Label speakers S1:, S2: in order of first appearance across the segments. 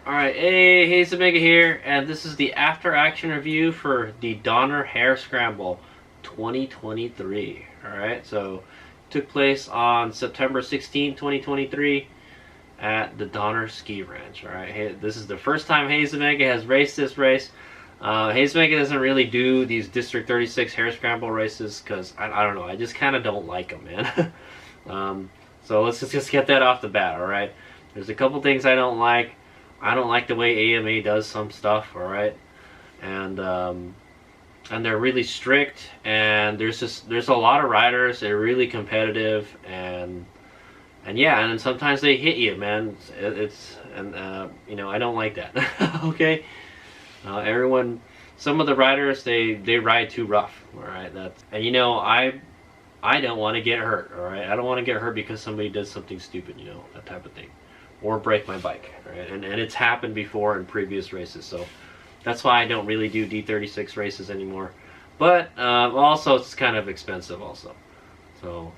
S1: Alright, hey, HadesOmega here, and this is the after action review for the Donner Hare Scramble 2023. Alright, so took place on September 16, 2023 at the Donner Ski Ranch. Alright, this is the first time HadesOmega has raced this race. HadesOmega doesn't really do these District 36 Hare Scramble races because I don't know, I just kind of don't like them, man. So let's just get that off the bat, alright? There's a couple things I don't like. I don't like the way AMA does some stuff, alright? And they're really strict, and there's a lot of riders. They're really competitive, and yeah, and sometimes they hit you, man. You know, I don't like that. Okay, some of the riders they ride too rough, alright? And you know, I don't want to get hurt, alright? I don't want to get hurt because somebody does something stupid, you know, that type of thing. Or break my bike, right? And it's happened before in previous races, so that's why I don't really do D36 races anymore. But also it's kind of expensive also. So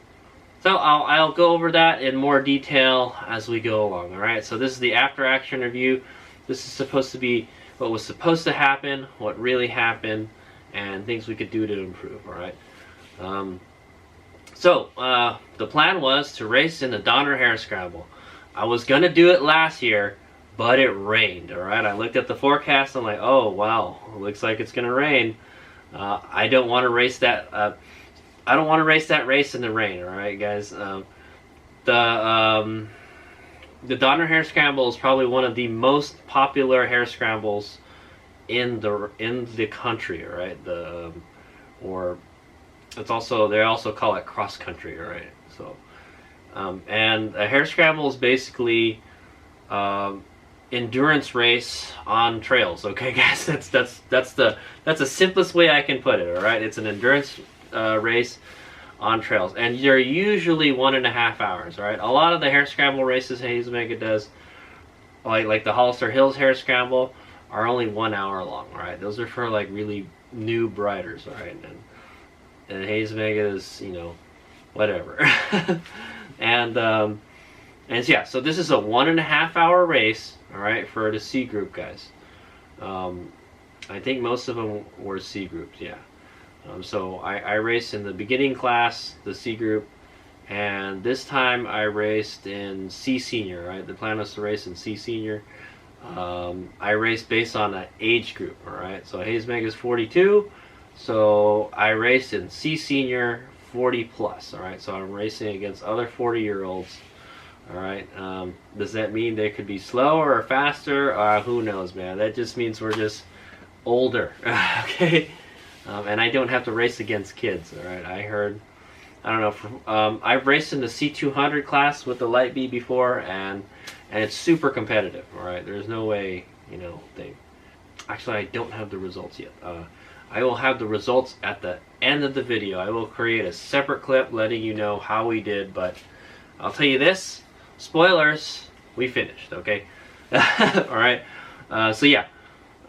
S1: I'll go over that in more detail as we go along, alright? So this is the after action review. This is supposed to be what was supposed to happen, what really happened, and things we could do to improve, alright? The plan was to race in the Donner Hare Scramble. I was gonna do it last year, but it rained, alright? I looked at the forecast and I'm like, oh wow, looks like it's gonna rain. I don't want to race that I don't want to race that race in the rain, alright guys? The Donner Hare Scramble is probably one of the most popular hare scrambles in the country, alright? Or it's also, they also call it cross country, alright? So and a hare scramble is basically endurance race on trails. Okay, guys, that's the simplest way I can put it. All right, it's an endurance race on trails, and they're usually 1.5 hours. All right, a lot of the hare scramble races HadesOmega does, like the Hollister Hills Hare Scramble, are only 1 hour long. All right, those are for like really new riders. All right, and HadesOmega is, you know, whatever. And yeah, so this is a 1.5 hour race, all right, for the C group guys. I think most of them were C groups, yeah. So I raced in the beginning class, the C group, and this time I raced in C senior, right? The plan was to race in C senior. I raced based on an age group, all right? So HadesOmega is 42, so I raced in C senior 40 plus, all right? So I'm racing against other 40-year-olds, all right? Does that mean they could be slower or faster? Who knows, man? That just means we're just older, okay? And I don't have to race against kids, all right? I don't know, I've raced in the C200 class with the Light B before, and it's super competitive, all right? There's no way, you know, actually, I don't have the results yet. I will have the results at the end of the video. I will create a separate clip letting you know how we did, but I'll tell you this, spoilers, we finished, okay? Alright, so yeah.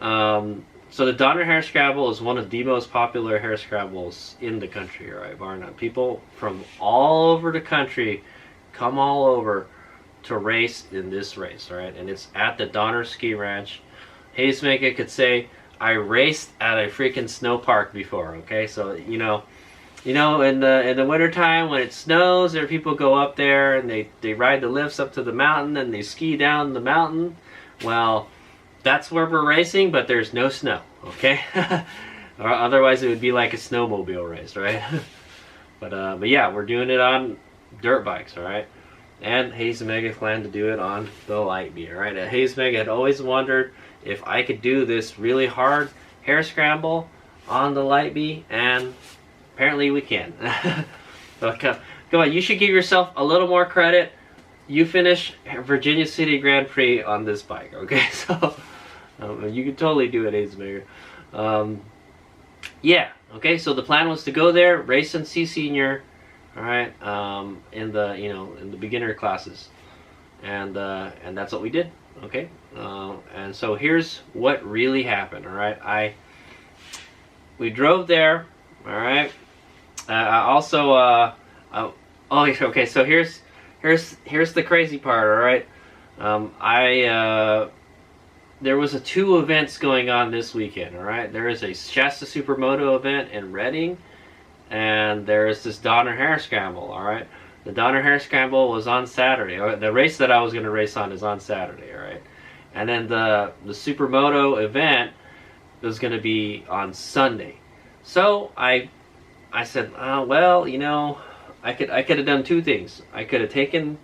S1: So the Donner Hare Scramble is one of the most popular hare scrambles in the country, alright, bar none. People from all over the country come all over to race in this race, alright? And it's at the Donner Ski Ranch. HadesOmega could say, I raced at a freaking snow park before, okay? So, you know, in the wintertime when it snows, there people go up there and they ride the lifts up to the mountain and they ski down the mountain. Well, that's where we're racing, but there's no snow, okay? Or otherwise it would be like a snowmobile race, right? But yeah, we're doing it on dirt bikes, all right? And HadesOmega planned to do it on the Light B, all right? HadesOmega had always wondered if I could do this really hard hare scramble on the Light B, and apparently we can. So come on, you should give yourself a little more credit. You finished Virginia City Grand Prix on this bike, okay? So you can totally do it, HadesOmega. Yeah, okay, so the plan was to go there, race in C senior, all right, in the beginner classes, and that's what we did. Okay, and so here's what really happened. All right, we drove there. All right. Okay. So here's the crazy part. All right, there was two events going on this weekend. All right, there is a Shasta Supermoto event in Reading, and there is this Donner Hare Scramble. All right, the Donner Hare Scramble was on Saturday. The race that I was going to race on is on Saturday. All right, and then the Supermoto event was going to be on Sunday. So I said, well, you know, I could have done two things. I could have taken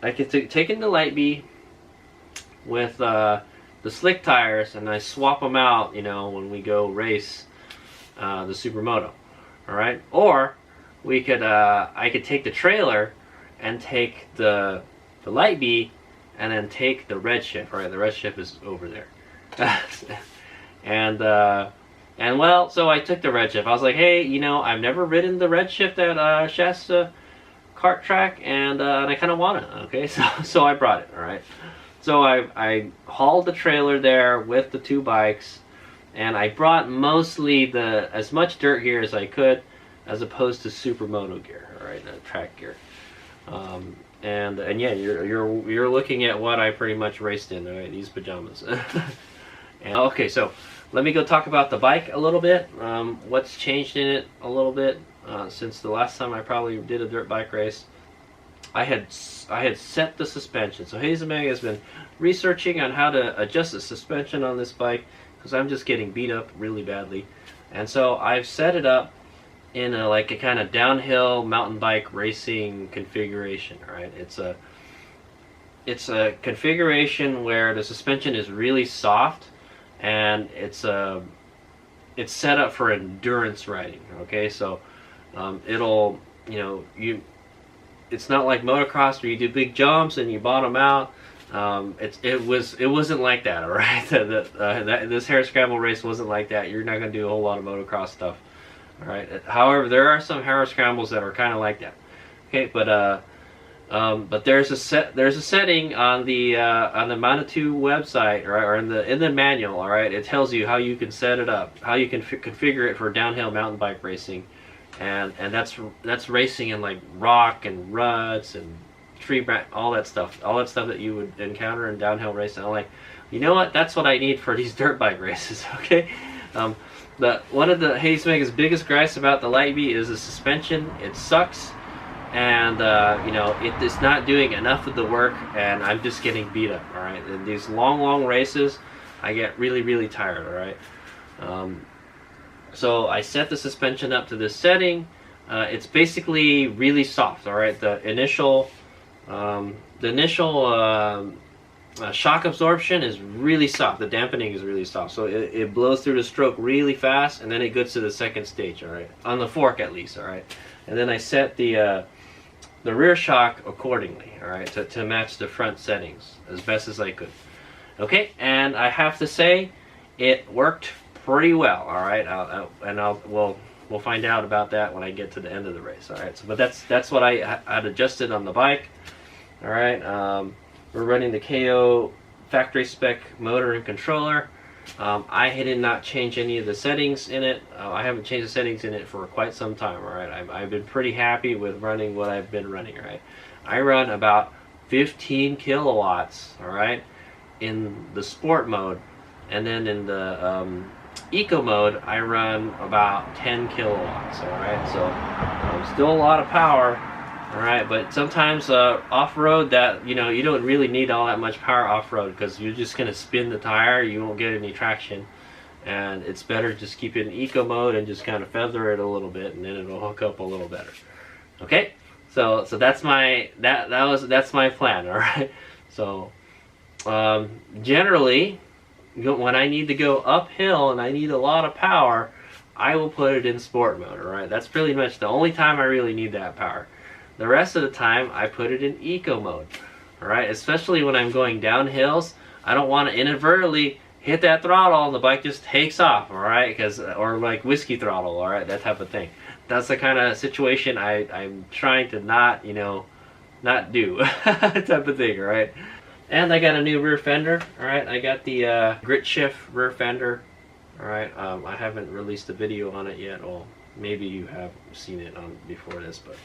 S1: the Light B with the slick tires, and I swap them out, you know, when we go race the Supermoto. All right, or we could I could take the trailer and take the Light B, and then take the Redshift. All right, the Redshift is over there. And well, so I took the Redshift. I was like, hey, you know, I've never ridden the Redshift at Shasta kart track, and I kind of want it. Okay, so I brought it. All right, so I hauled the trailer there with the two bikes, and I brought mostly as much dirt gear as I could, as opposed to Supermoto gear. All right, track gear. And yeah, you're looking at what I pretty much raced in. All right, these pajamas. And, okay, so let me go talk about the bike a little bit. What's changed in it a little bit since the last time I probably did a dirt bike race. I had set the suspension. So HadesOmega has been researching on how to adjust the suspension on this bike, because I'm just getting beat up really badly. And so I've set it up in like a kind of downhill mountain bike racing configuration. All right, it's a configuration where the suspension is really soft, and it's set up for endurance riding. Okay, so it'll, you know, it's not like motocross where you do big jumps and you bottom out. It wasn't like that. All right, this Hare Scramble race wasn't like that. You're not going to do a whole lot of motocross stuff. All right. However, there are some Hare Scrambles that are kind of like that. Okay, but there's a setting on the Moto website, or in the manual. All right, it tells you how you can set it up, how you can configure it for downhill mountain bike racing, and that's racing in like rock and ruts and tree all that stuff that you would encounter in downhill racing. I'm like, you know what? That's what I need for these dirt bike races. Okay. One of the HadesOmega's biggest gripes about the Light B is the suspension. It sucks, and you know, it's not doing enough of the work, and I'm just getting beat up. All right, in these long races, I get really tired. All right, so I set the suspension up to this setting. It's basically really soft. All right, the initial shock absorption is really soft. The dampening is really soft, so it blows through the stroke really fast, and then it gets to the second stage. All right, on the fork at least. All right, and then I set the rear shock accordingly. All right, to match the front settings as best as I could. Okay, and I have to say, it worked pretty well. All right, we'll find out about that when I get to the end of the race. All right, so but that's what I had adjusted on the bike. All right. We're running the KO factory spec motor and controller. I did not change any of the settings in it. I haven't changed the settings in it for quite some time. All right, I've been pretty happy with running what I've been running. All right, I run about 15 kilowatts. All right, in the sport mode, and then in the eco mode, I run about 10 kilowatts. All right, so still a lot of power. All right, but sometimes off-road, that, you know, you don't really need all that much power off-road, because you're just going to spin the tire, you won't get any traction, and it's better just keep it in eco mode and just kind of feather it a little bit, and then it'll hook up a little better. Okay, so that's my that's my plan. All right, so generally, when I need to go uphill and I need a lot of power, I will put it in sport mode. All right, that's pretty much the only time I really need that power. The rest of the time, I put it in eco mode. All right, especially when I'm going down hills, I don't want to inadvertently hit that throttle and the bike just takes off. All right, or like whiskey throttle. All right, that type of thing. That's the kind of situation I'm trying to not do type of thing. All right, and I got a new rear fender. All right, I got the grit shift rear fender. All right, I haven't released a video on it yet. Well, maybe you have seen it on before this, but.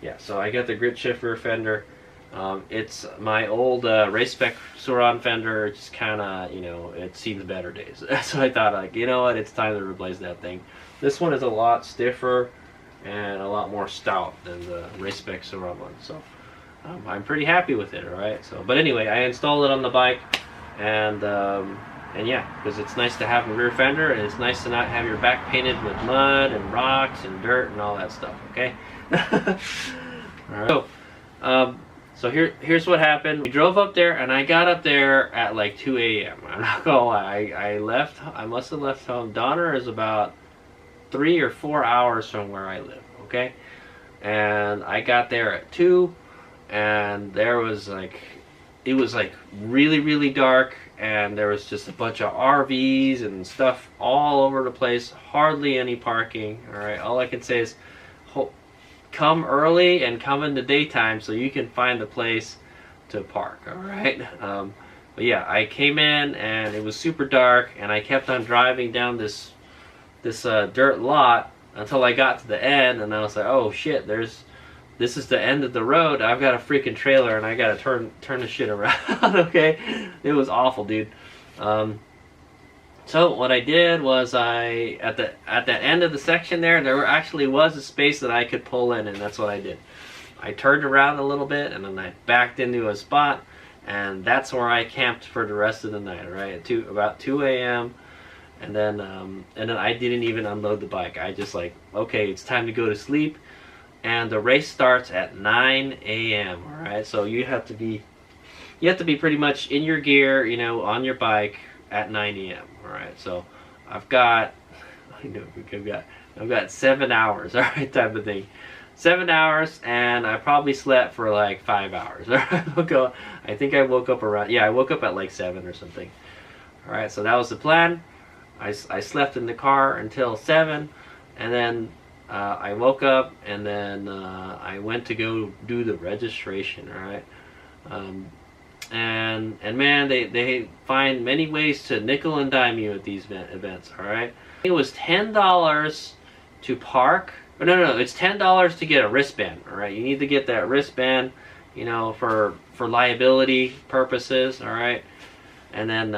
S1: Yeah, so I got the grit shift rear fender. It's my old Race-Spec Suron fender. Just kind of, you know, it's seen the better days. So I thought, like, you know what, it's time to replace that thing. This one is a lot stiffer and a lot more stout than the Race-Spec Suron one. So I'm pretty happy with it. All right. So, but anyway, I installed it on the bike, and yeah, because it's nice to have a rear fender, and it's nice to not have your back painted with mud and rocks and dirt and all that stuff. Okay. All right. So here's what happened. We drove up there, and I got up there at like 2 a.m. I'm not gonna lie. I must have left home. Donner is about 3 or 4 hours from where I live. Okay, and I got there at 2, and there was like, it was like really, really dark, and there was just a bunch of RVs and stuff all over the place. Hardly any parking. All right, all I can say is, come early and come in the daytime so you can find the place to park. All right. But yeah, I came in and it was super dark, and I kept on driving down this dirt lot until I got to the end, and I was like, oh shit, this is the end of the road. I've got a freaking trailer, and I gotta turn the shit around. Okay, it was awful, dude. So what I did was, at the end of the section there actually was a space that I could pull in, and that's what I did. I turned around a little bit, and then I backed into a spot, and that's where I camped for the rest of the night. Right, at about 2 a.m. And then I didn't even unload the bike. I just like, okay, it's time to go to sleep, and the race starts at 9 a.m. All right, so you have to be pretty much in your gear, you know, on your bike at 9 a.m. All right, so I've got 7 hours. All right, type of thing. 7 hours, and I probably slept for like 5 hours. All right, I think I woke up around, yeah, I woke up at like 7 or something. All right, so that was the plan. I slept in the car until 7, and then I woke up, and then I went to go do the registration. All right. And man, they find many ways to nickel and dime you at these events. All right, it was $10 to park. No, it's $10 to get a wristband. All right, you need to get that wristband, you know, for liability purposes. All right, and then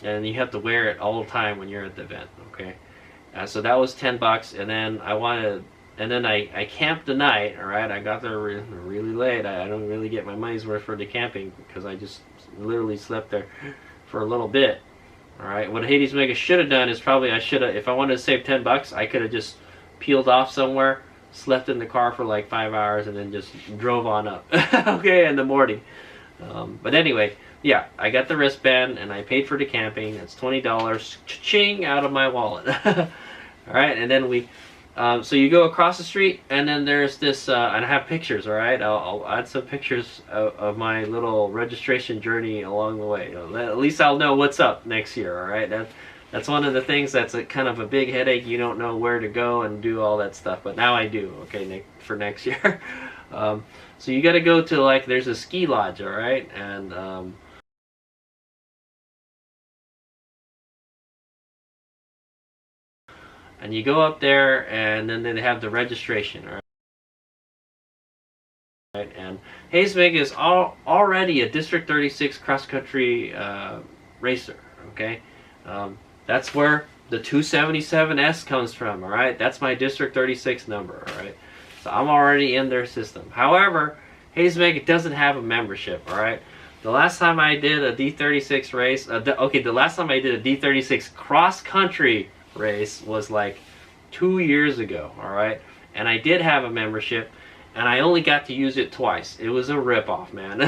S1: and you have to wear it all the time when you're at the event. Okay, so that was $10, and then I camped the night. All right, I got there really late. I don't really get my money's worth for the camping, because I just literally slept there for a little bit. All right, what HadesOmega should have done is probably, if I wanted to save $10, I could have just peeled off somewhere, slept in the car for like 5 hours, and then just drove on up. Okay, in the morning. But anyway, yeah, I got the wristband, and I paid for the camping. It's $20, cha-ching, out of my wallet. All right, and then so you go across the street, and then there's this, and I have pictures. All right, I'll add some pictures of my little registration journey along the way. At least I'll know what's up next year. All right, that's one of the things that's kind of a big headache. You don't know where to go and do all that stuff, but now I do. Okay, for next year. So you got to go to, like, there's a ski lodge. All right, and you go up there, and then they have the registration. All right, and HadesOmega is already a District 36 cross-country racer. Okay, that's where the 277S comes from. All right, that's my District 36 number. All right, so I'm already in their system. However, HadesOmega doesn't have a membership. All right, the last time I did a D36 race, the last time I did a D36 cross-country race was like 2 years ago. All right, and I did have a membership, and I only got to use it twice. It was a ripoff, man.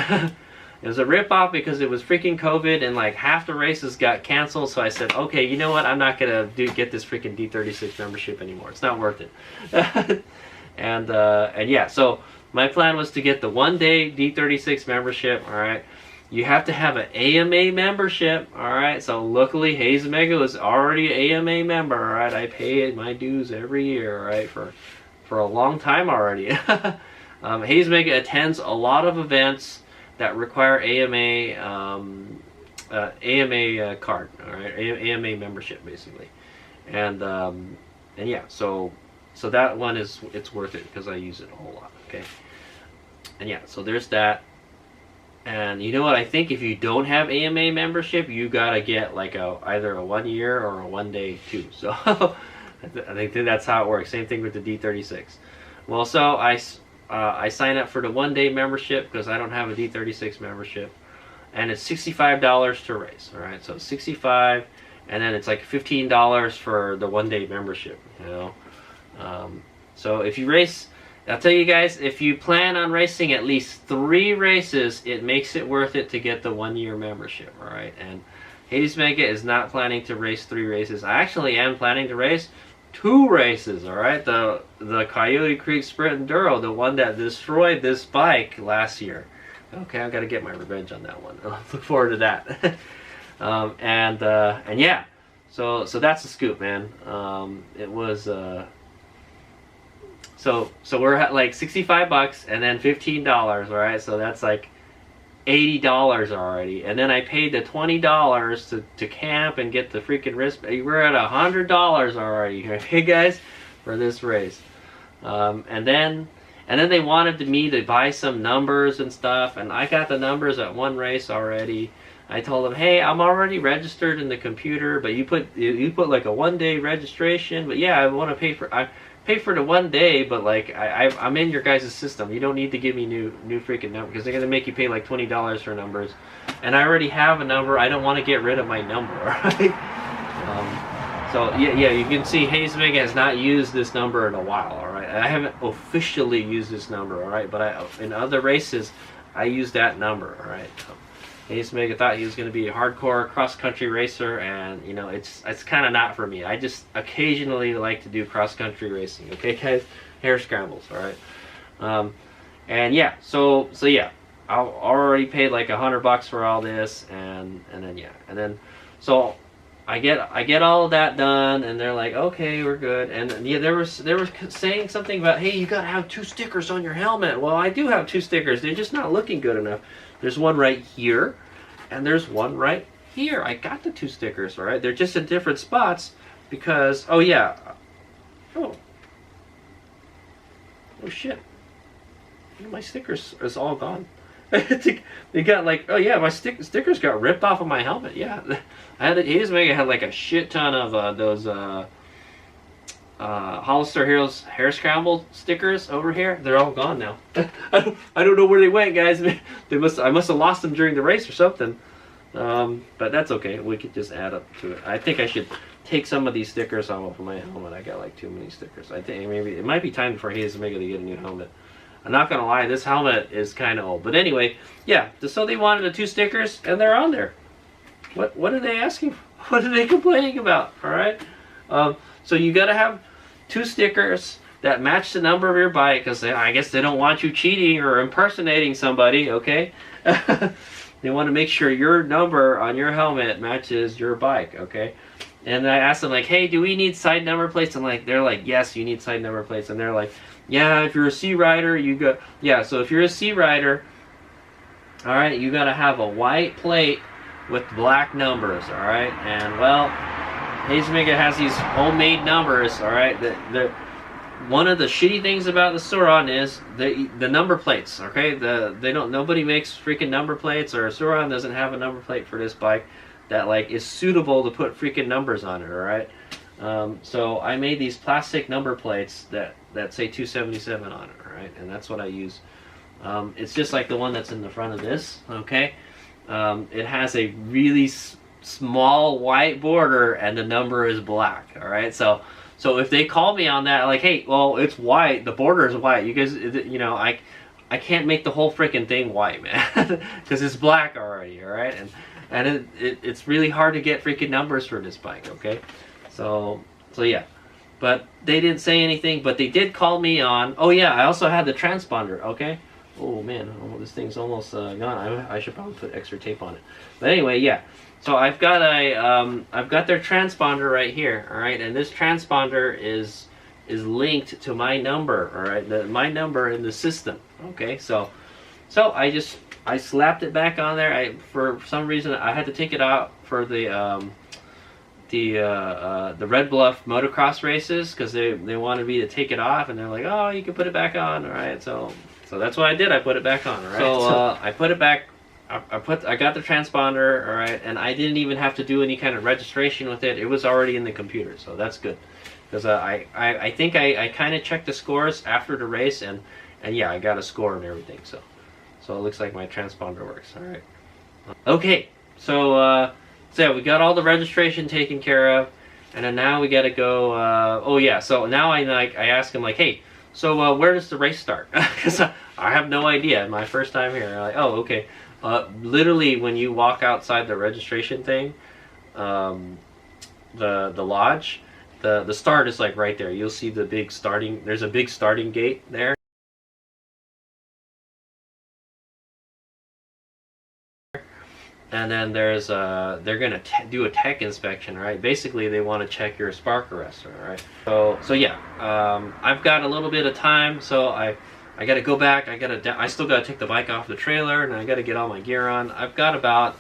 S1: It was a ripoff because it was freaking COVID, and like half the races got canceled. So I said, okay, you know what, I'm not gonna get this freaking D36 membership anymore. It's not worth it. and yeah, so my plan was to get the 1-day D36 membership. All right, you have to have an AMA membership. All right, so luckily HadesOmega was already an AMA member. All right, I pay my dues every year. All right, for a long time already. HadesOmega attends a lot of events that require AMA card. All right, AMA membership basically, and yeah, so that one it's worth it because I use it a whole lot. Okay. And yeah, so there's that. And you know what? I think if you don't have AMA membership, you gotta get like either a 1 year or a 1 day too. So I think that's how it works. Same thing with the D36. Well, so I sign up for the 1 day membership because I don't have a D36 membership, and it's $65 to race. All right, so 65, and then it's like $15 for the 1 day membership. You know, so if you race, I'll tell you guys, if you plan on racing at least 3 races, it makes it worth it to get the 1 year membership. All right, and HadesOmega is not planning to race 3 races. I actually am planning to race 2 races. All right, the Coyote Creek Sprint Enduro, the one that destroyed this bike last year. Okay, I've got to get my revenge on that one. I'll look forward to that. And yeah, so that's the scoop, man. It was so we're at like $65 and then $15, right? So that's like $80 already, and then I paid the $20 to camp and get the freaking wrist. We're at $100 already, okay, guys, for this race. And then they wanted me to buy some numbers and stuff, and I got the numbers at 1 race already. I told them, hey, I'm already registered in the computer, but you put like a 1 day registration. But yeah, I want to pay for the 1 day, but like I'm in your guys' system. You don't need to give me new freaking number, because they're gonna make you pay like $20 for numbers, and I already have a number. I don't want to get rid of my number, right? So yeah, you can see HadesOmega has not used this number in a while. All right, I haven't officially used this number. All right, but in other races I use that number. All right. HadesOmega thought he was going to be a hardcore cross-country racer, and you know, it's kind of not for me. I just occasionally like to do cross-country racing. Okay, guys, hare scrambles. All right, and yeah, so yeah, I already paid like $100 for all this, and then so I get all of that done, and they're like, okay, we're good. And yeah, they were saying something about, hey, you gotta have 2 stickers on your helmet. Well, I do have 2 stickers. They're just not looking good enough. There's one right here, and there's one right here. I got the 2 stickers, all right? They're just in different spots because, oh yeah, oh shit, my stickers is all gone. They got like, oh yeah, my stickers got ripped off of my helmet. Yeah, HadesOmega had like a shit ton of those Hollister Heroes Hare Scramble stickers over here. They're all gone now. I don't know where they went, guys. I must have lost them during the race or something. But that's okay. We could just add up to it. I think I should take some of these stickers off of my helmet. I got like too many stickers. I think maybe it might be time for HadesOmega to get a new helmet. I'm not gonna lie, this helmet is kind of old. But anyway, yeah. So they wanted the 2 stickers, and they're on there. What are they asking for? What are they complaining about? All right. So you got to have 2 stickers that match the number of your bike, because I guess they don't want you cheating or impersonating somebody. Okay. They want to make sure your number on your helmet matches your bike. Okay. And I asked them like, hey, do we need side number plates? And like, they're like, yes, you need side number plates. And they're like, yeah, if you're a C rider, you go. Yeah, so if you're a C rider, all right, you got to have a white plate with black numbers. All right, and well, HadesOmega has these homemade numbers. All right, one of the shitty things about the Sauron is the number plates. Okay, nobody makes freaking number plates, or Sauron doesn't have a number plate for this bike that like is suitable to put freaking numbers on it. All right. So I made these plastic number plates that say 277 on it, right? And that's what I use. It's just like the one that's in the front of this, okay? It has a really small white border, and the number is black, all right? So if they call me on that, like, hey, well, it's white, the border is white. You guys, you know, I can't make the whole freaking thing white, man, because it's black already, all right? And it's really hard to get freaking numbers for this bike, okay? So yeah, but they didn't say anything, but they did call me on. Oh yeah, I also had the transponder. Okay. Oh man, this thing's almost gone. I should probably put extra tape on it. But anyway, yeah. So I've got their transponder right here. All right, and this transponder is linked to my number. All right, my number in the system. Okay, so I slapped it back on there. For some reason I had to take it out for the Red Bluff motocross races, because they wanted me to take it off, and they're like, oh, you can put it back on. All right, so So that's what I did. I put it back on. All right. So I put it back. I got the transponder. All right, and I didn't even have to do any kind of registration with it. It was already in the computer, so that's good. Because I think I kind of checked the scores after the race, and yeah, I got a score and everything. So it looks like my transponder works. All right. Okay. So yeah, we got all the registration taken care of, and then now we got to go. Oh yeah. So now I ask him like, hey, so where does the race start? Because I have no idea. My first time here. I'm like, oh, okay. Literally, when you walk outside the registration thing, the lodge, the start is like right there. You'll see the big starting. There's a big starting gate there. And then there's they're gonna do a tech inspection, right? Basically, they want to check your spark arrestor, right? So yeah, I've got a little bit of time, so I got to go back. I still got to take the bike off the trailer, and I got to get all my gear on. I got about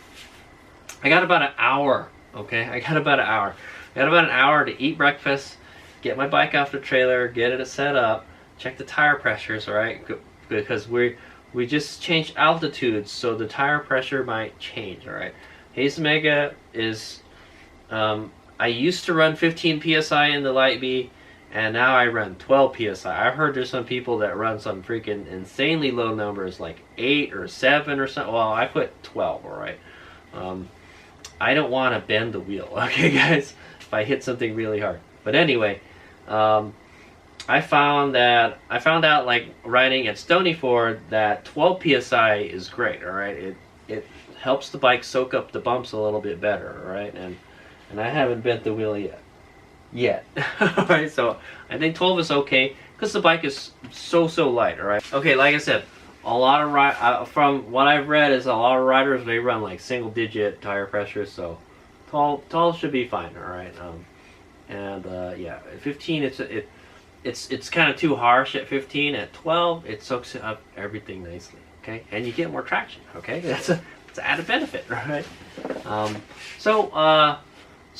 S1: an hour. Okay, I got about an hour. I got about an hour to eat breakfast, get my bike off the trailer, get it set up, check the tire pressures, all right? Because we just changed altitudes, so the tire pressure might change, all right? HadesOmega is, I used to run 15 PSI in the Light B, and now I run 12 PSI. I've heard there's some people that run some freaking insanely low numbers, like 8 or 7 or something. Well, I put 12, all right? I don't want to bend the wheel, okay, guys, if I hit something really hard. But anyway, I found out like riding at Stony Ford that 12 PSI is great, all right? It helps the bike soak up the bumps a little bit better, all right? And I haven't bent the wheel yet. All right, so I think 12 is okay because the bike is so light, all right? Okay, like I said, a lot of from what I've read is a lot of riders, they run like single digit tire pressure, so 12 should be fine, all right? Yeah, at 15 it's kind of too harsh at 15. At 12 it soaks up everything nicely, okay? And you get more traction, okay? It's an added benefit, right? So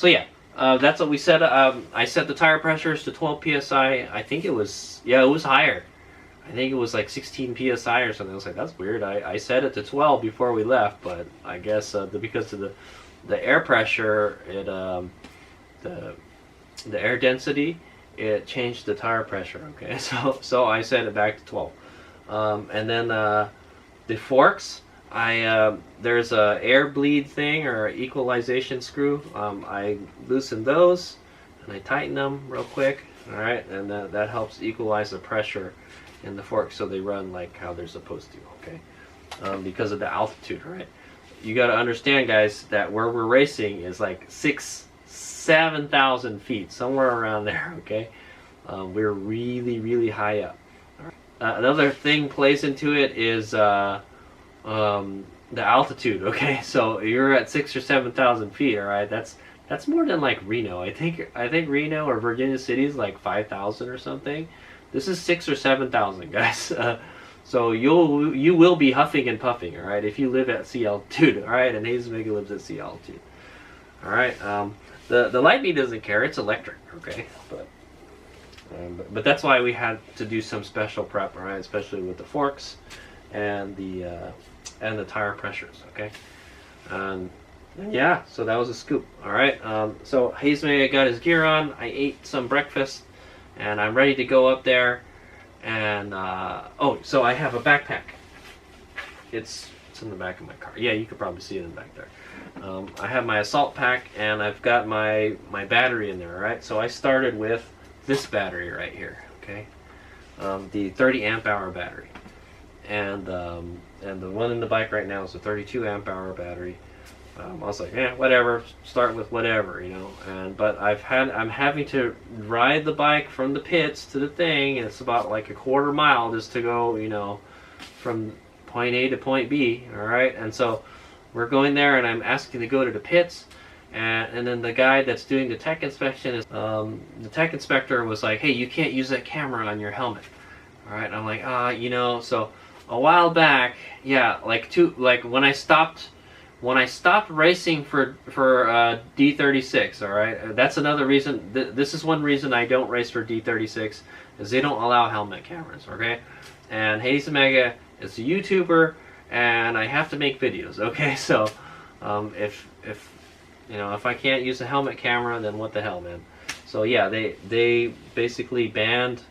S1: yeah, that's what we said. I set the tire pressures to 12 psi. I think it was, yeah, it was higher. I think it was like 16 psi or something. I was like, that's weird. I set it to 12 before we left, but I guess because of the air pressure, the air density, it changed the tire pressure. Okay, so I set it back to 12. And then the forks, there's a air bleed thing or equalization screw. I loosened those and I tighten them real quick. All right, and that helps equalize the pressure in the forks so they run like how they're supposed to. Okay, because of the altitude. Right, you got to understand, guys, that where we're racing is like 7,000 feet, somewhere around there. Okay, we're really high up. All right. Another thing plays into it is the altitude. Okay, so you're at 6,000 or 7,000 feet. All right, that's more than like Reno. I think Reno or Virginia City is like 5,000 or something. This is 6,000 or 7,000, guys. So you will be huffing and puffing. All right, if you live at sea altitude. All right, and HadesOmega lives at sea altitude. All right. The Light B doesn't care. It's electric. Okay, but that's why we had to do some special prep. All right, especially with the forks and the tire pressures. Okay. Yeah, so that was a scoop. All right, so HadesOmega got his gear on. I ate some breakfast, and I'm ready to go up there. And oh, so I have a backpack. It's in the back of my car. Yeah, you could probably see it in the back there. I have my assault pack, and I've got my battery in there. All right, so I started with this battery right here. Okay, the 30 amp hour battery, and the one in the bike right now is a 32 amp hour battery. I was like, yeah, whatever. Start with whatever, you know. But I'm having to ride the bike from the pits to the thing, and it's about like a quarter mile just to go, you know, from point A to point B. All right, and so we're going there, and I'm asking to go to the pits, and then the guy that's doing the tech inspection is the tech inspector was like, hey, you can't use that camera on your helmet. All right, and I'm like, you know. So a while back, yeah, like when I stopped racing for D36, all right, that's another reason. This is one reason I don't race for D36, is they don't allow helmet cameras. Okay, and HadesOmega is a YouTuber, and I have to make videos. Okay, so if you know, if I can't use a helmet camera, then what the hell, man? So yeah, they basically banned,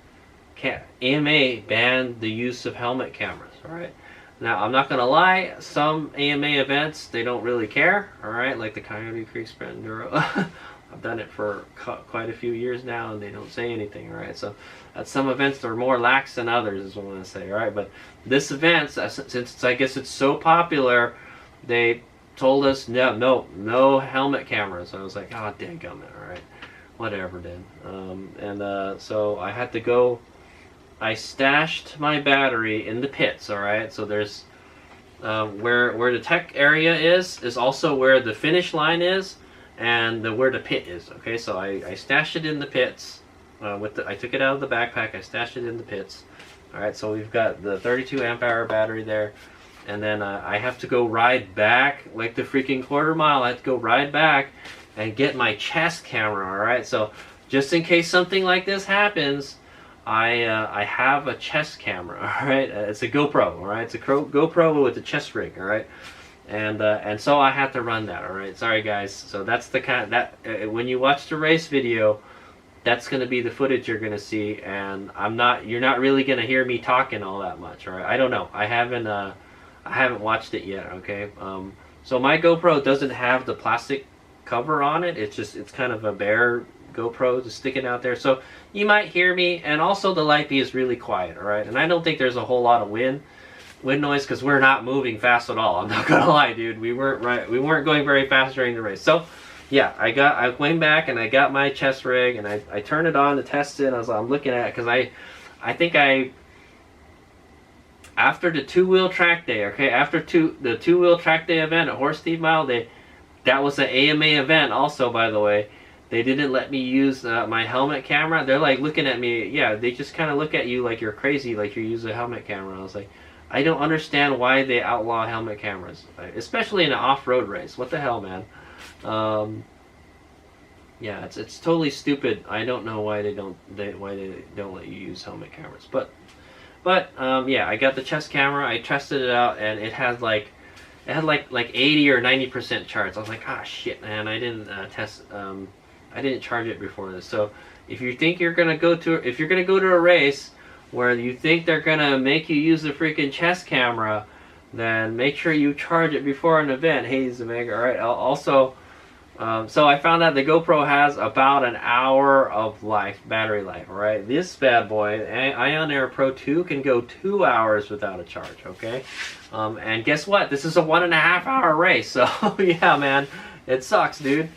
S1: AMA banned the use of helmet cameras. All right. Now I'm not gonna lie, some AMA events they don't really care. All right, like the Coyote Creek Sprint Enduro. I've done it for quite a few years now, and they don't say anything. All right, so at some events they're more lax than others, is what I'm gonna say. All right, but this event, since I guess it's so popular, they told us no helmet cameras. I was like, oh, dadgummit, all right, whatever then. So I had to go. I stashed my battery in the pits. All right, so there's where the tech area is also where the finish line is, and where the pit is. Okay, so I stashed it in the pits. I took it out of the backpack. I stashed it in the pits. All right, so we've got the 32 amp hour battery there. And then I have to go ride back, like the freaking quarter mile. I have to go ride back and get my chest camera, all right? So just in case something like this happens, I have a chest camera, all right? It's a GoPro, all right? It's a GoPro with a chest rig, all right? And so I have to run that, all right? Sorry, guys. So that's the kind that when you watch the race video, that's going to be the footage you're going to see, and you're not really going to hear me talking all that much, all right? I don't know. I haven't watched it yet, okay? So my GoPro doesn't have the plastic cover on it. It's kind of a bare GoPro just sticking out there. So you might hear me, and also the light is really quiet, all right? And I don't think there's a whole lot of wind noise because we're not moving fast at all. I'm not gonna lie, dude. We weren't going very fast during the race. So yeah, I went back and I got my chest rig and I turned it on to test it. I'm looking at it because I think after the two-wheel track day, okay, after the two-wheel track day event at Horse Steve Mile, that was an AMA event also, by the way. They didn't let me use my helmet camera. They're like looking at me, yeah, they just kind of look at you like you're crazy, like you use a helmet camera. I was like, I don't understand why they outlaw helmet cameras, especially in an off-road race. What the hell, man? Yeah, it's totally stupid. I don't know why they don't let you use helmet cameras, but yeah, I got the chest camera. I tested it out, and it had like 80 or 90% charge. I was like, ah, shit, man, I didn't I didn't charge it before this. So if you think you're gonna go to a race where you think they're gonna make you use the freaking chest camera, then make sure you charge it before an event. HadesOmega. All right. Also, so I found out the GoPro has about an hour of battery life. All right. This bad boy, Ion Air Pro 2, can go 2 hours without a charge. Okay. And guess what? This is a 1.5 hour race. So yeah, man, it sucks, dude.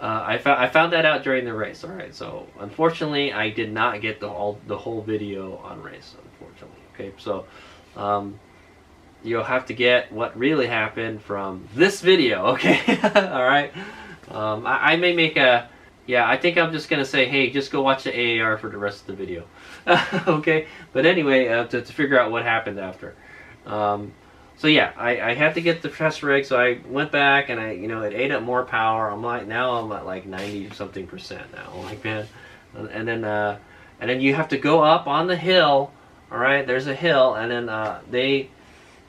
S1: I found that out during the race. All right. So unfortunately, I did not get the whole video on race. Unfortunately. Okay. So. You'll have to get what really happened from this video, okay? All right. I may make I think I'm just gonna say, hey, just go watch the AAR for the rest of the video, okay? But anyway, to figure out what happened after. So yeah, I had to get the test rig, so I went back and it ate up more power. I'm at like 90-something% now, like, man. And then you have to go up on the hill. All right, there's a hill, and then they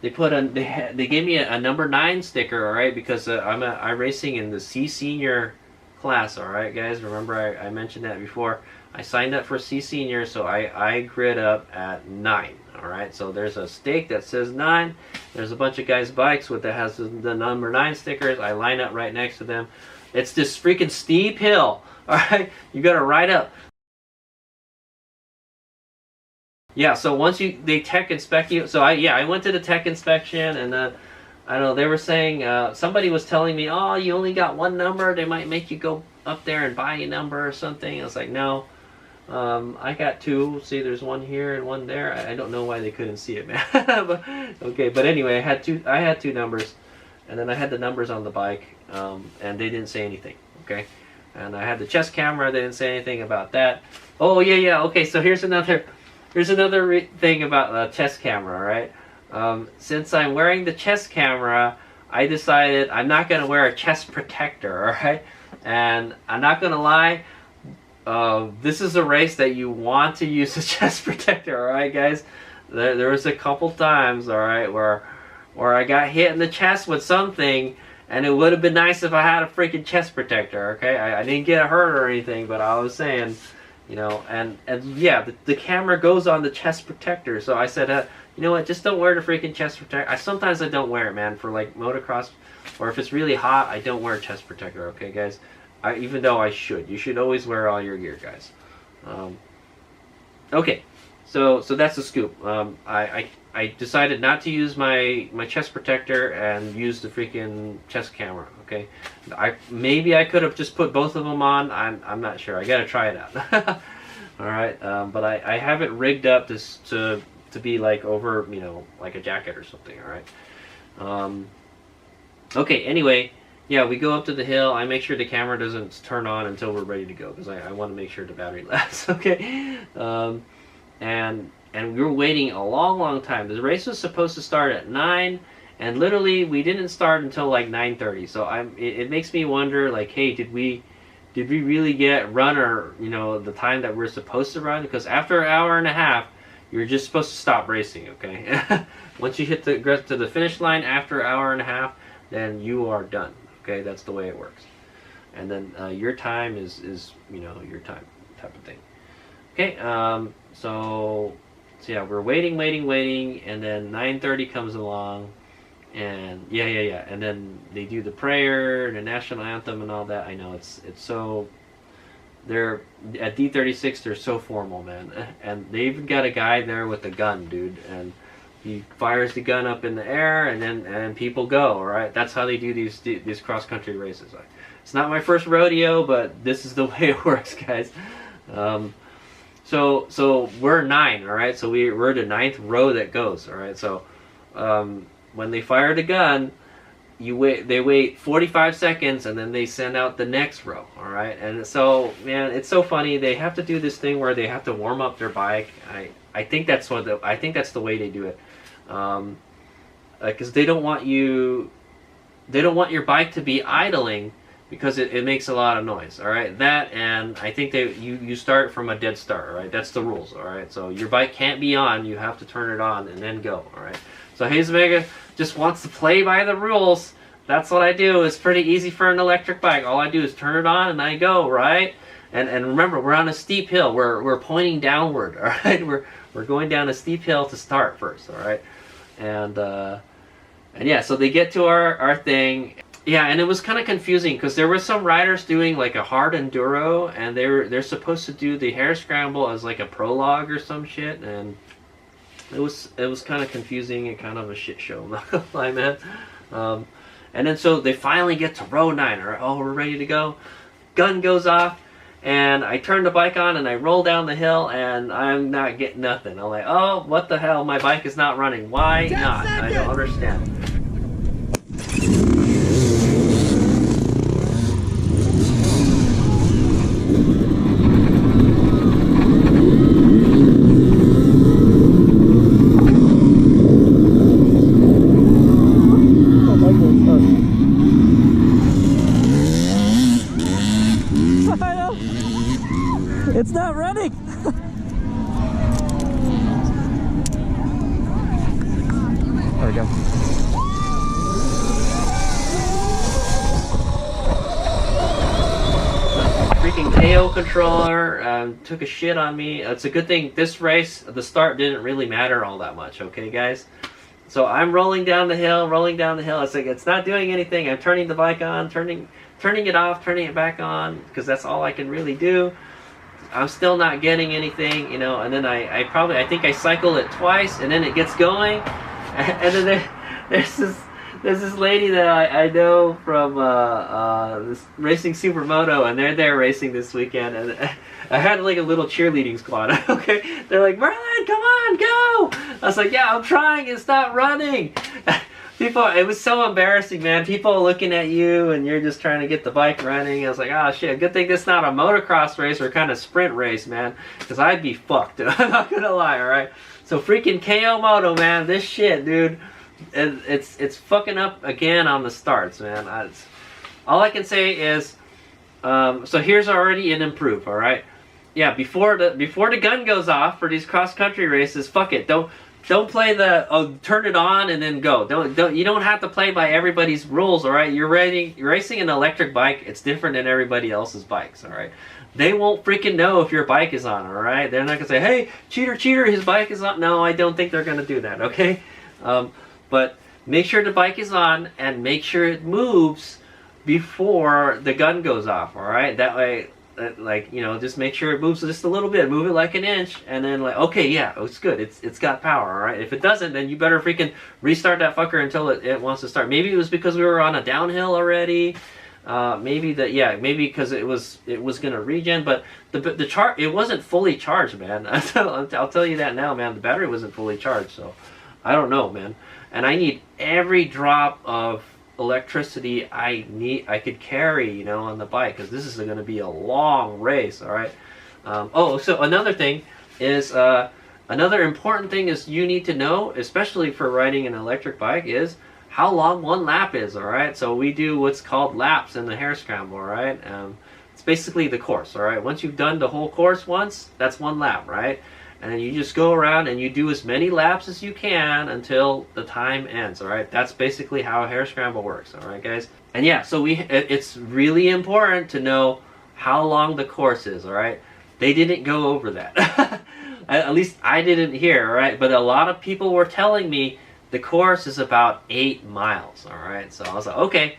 S1: gave me a number 9 sticker, all right, because I'm racing in the C Senior class, all right, guys. Remember I mentioned that before. I signed up for C Senior, so I grid up at 9, all right. So there's a stake that says 9. There's a bunch of guys' bikes that has the number 9 stickers. I line up right next to them. It's this freaking steep hill, all right. You got to ride up. Yeah, so once they tech inspect you, so I went to the tech inspection, and I don't know, they were saying, somebody was telling me, oh, you only got one number, they might make you go up there and buy a number or something. I was like, no, I got 2. See, there's one here and one there. I don't know why they couldn't see it, man. but anyway, I had two numbers, and then I had the numbers on the bike, and they didn't say anything, okay? And I had the chest camera, they didn't say anything about that. Oh, yeah, okay, so here's another thing about the chest camera, right? Since I'm wearing the chest camera, I decided I'm not going to wear a chest protector, all right? And I'm not going to lie, this is a race that you want to use a chest protector, all right, guys? There was a couple times, all right, where I got hit in the chest with something, and it would have been nice if I had a freaking chest protector, okay? I didn't get hurt or anything, but I was saying, you know, and yeah, the camera goes on the chest protector, so I said, you know what, just don't wear the freaking chest protector. Sometimes I don't wear it, man, for like motocross, or if it's really hot, I don't wear a chest protector, okay, guys? Even though I should. You should always wear all your gear, guys. Okay, so that's the scoop. I decided not to use my chest protector and use the freaking chest camera, okay? Maybe I could have just put both of them on. I'm not sure. I gotta try it out. Alright, but I have it rigged up to be like over, you know, like a jacket or something, alright? Okay, anyway, yeah, we go up to the hill. I make sure the camera doesn't turn on until we're ready to go, because I want to make sure the battery lasts, okay? And we were waiting a long time. The race was supposed to start at 9, and literally we didn't start until like 9:30. So it makes me wonder, like, hey, did we really get run, or, you know, the time that we're supposed to run? Because after an hour and a half, you're just supposed to stop racing, okay? Once you hit the finish line after an hour and a half, then you are done. Okay, that's the way it works. And then your time is you know, your time type of thing. Okay, so yeah, we're waiting, and then 9:30 comes along, and yeah, and then they do the prayer and the national anthem and all that. I know it's so, they're at D36, they're so formal, man, and they even got a guy there with a gun, dude, and he fires the gun up in the air, and people go. All right, that's how they do these cross country races. It's not my first rodeo, but this is the way it works, guys. So we're 9, all right. So we're the 9th row that goes, all right. So when they fire the gun, they wait 45 seconds, and then they send out the next row, all right. And so, man, it's so funny. They have to do this thing where they have to warm up their bike. I think that's the way they do it, because they don't want your bike to be idling, because it makes a lot of noise. All right, that, and I think you start from a dead start. All right, that's the rules. All right, so your bike can't be on. You have to turn it on and then go. All right. So HadesOmega just wants to play by the rules. That's what I do. It's pretty easy for an electric bike. All I do is turn it on and I go, right. And remember, we're on a steep hill. We're pointing downward. All right, we're going down a steep hill to start first. All right, and yeah, so they get to our thing. Yeah, and it was kind of confusing, because there were some riders doing like a hard enduro, and they're supposed to do the hare scramble as like a prologue or some shit, and it was kind of confusing and kind of a shit show. I'm not gonna lie, man. And then so they finally get to row 9. All right, oh, we're ready to go. Gun goes off. And I turn the bike on and I roll down the hill, and I'm not getting nothing. I'm like, oh, what the hell? My bike is not running. Why not? I don't understand.
S2: It's not running. There we go.
S1: Freaking KO controller took a shit on me. It's a good thing this race, the start didn't really matter all that much, okay, guys? So I'm rolling down the hill. It's like, it's not doing anything. I'm turning the bike on, turning it off, turning it back on, because that's all I can really do. I'm still not getting anything, you know, and then I think I cycle it twice, and then it gets going, and then there's this lady that I know from this racing Supermoto, and they're there racing this weekend, and I had like a little cheerleading squad. Okay, they're like, Merlin, come on, go! I was like, yeah, I'm trying, it's not running. People, it was so embarrassing, man. People looking at you, and you're just trying to get the bike running. I was like, oh shit, good thing this is not a motocross race or kind of sprint race, man, because I'd be fucked. I'm not gonna lie, all right. So freaking KO Moto, man, this shit, dude, it's fucking up again on the starts, man. All I can say is, so here's already an improve, all right. yeah, before the gun goes off for these cross country races, fuck it. Don't play the turn it on and then go. You don't have to play by everybody's rules, all right? You're racing an electric bike. It's different than everybody else's bikes, all right? They won't freaking know if your bike is on, all right? They're not gonna say, "Hey, cheater, his bike is on." No, I don't think they're gonna do that, okay? But make sure the bike is on and make sure it moves before the gun goes off, all right? That way, like, you know, just make sure it moves just a little bit. Move it like an inch, and then like, okay, yeah, it's good. It's got power, all right? If it doesn't, then you better freaking restart that fucker until it wants to start. Maybe it was because we were on a downhill already. Maybe because it was gonna regen, but the charge, it wasn't fully charged, man. I'll tell you that now, man. The battery wasn't fully charged, so I don't know, man. And I need every drop of electricity I could carry, you know, on the bike, because this is going to be a long race, all right? So another thing is another important thing is you need to know, especially for riding an electric bike, is how long one lap is, all right? So we do what's called laps in the Hare Scramble, all right? It's basically the course, all right? Once you've done the whole course once, that's one lap, right? And then you just go around and you do as many laps as you can until the time ends, all right? That's basically how a Hare Scramble works, all right, guys? And yeah, so it's really important to know how long the course is, all right? They didn't go over that. At least I didn't hear, all right? But a lot of people were telling me the course is about 8 miles, all right? So I was like, okay,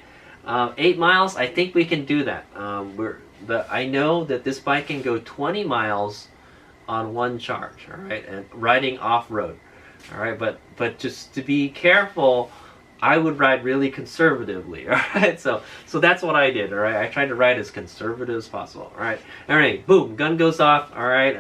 S1: 8 miles, I think we can do that. I know that this bike can go 20 miles on one charge, all right, and riding off-road, all right, but just to be careful, I would ride really conservatively, all right, so that's what I did, all right. I tried to ride as conservative as possible, all right, boom, gun goes off, all right.